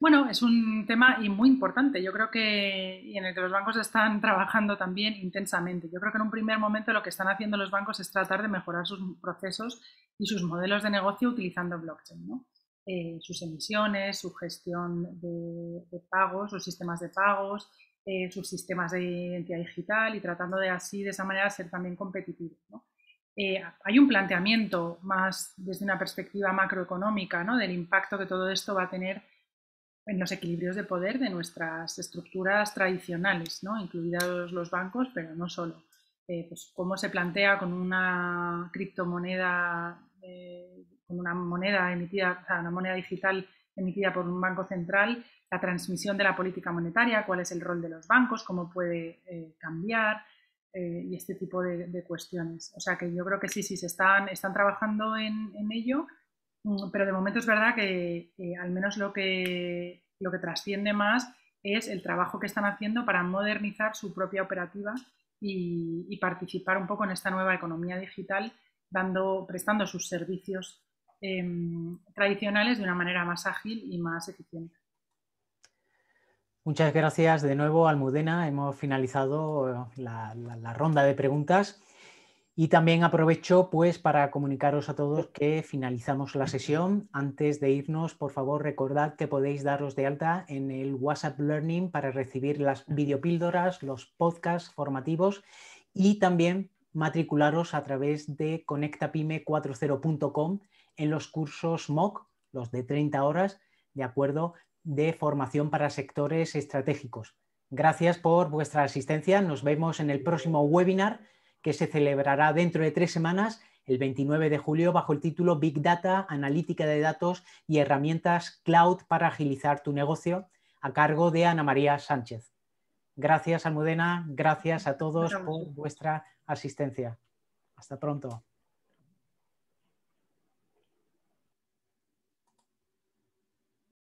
Bueno, es un tema muy importante. Yo creo y en el que los bancos están trabajando también intensamente. Yo creo que en un primer momento lo que están haciendo los bancos es tratar de mejorar sus procesos y sus modelos de negocio utilizando blockchain, ¿no? Sus emisiones, su gestión de pagos, sus sistemas de pagos, sus sistemas de identidad digital y tratando de esa manera ser también competitivos, ¿no? Hay un planteamiento más desde una perspectiva macroeconómica, ¿no? Del impacto que todo esto va a tener en los equilibrios de poder de nuestras estructuras tradicionales, ¿no? Incluidos los bancos, pero no solo. Pues cómo se plantea con una criptomoneda, con una moneda emitida, o sea, una moneda digital emitida por un banco central, la transmisión de la política monetaria, cuál es el rol de los bancos, cómo puede cambiar y este tipo de cuestiones. O sea que yo creo que sí, se están trabajando en ello. Pero de momento es verdad que al menos lo que trasciende más es el trabajo que están haciendo para modernizar su propia operativa y participar un poco en esta nueva economía digital, prestando sus servicios tradicionales de una manera más ágil y más eficiente. Muchas gracias de nuevo, Almudena. Hemos finalizado la ronda de preguntas y también aprovecho pues para comunicaros a todos que finalizamos la sesión. Antes de irnos, por favor, recordad que podéis daros de alta en el WhatsApp Learning para recibir las videopíldoras, los podcasts formativos y también matricularos a través de conectapyme40.com en los cursos MOOC, los de 30 horas, de acuerdo, de formación para sectores estratégicos. Gracias por vuestra asistencia. Nos vemos en el próximo webinar que se celebrará dentro de 3 semanas, el 29 de julio, bajo el título Big Data, Analítica de Datos y Herramientas Cloud para agilizar tu negocio, a cargo de Ana María Sánchez. Gracias, Almudena. Gracias a todos por vuestra asistencia. Hasta pronto.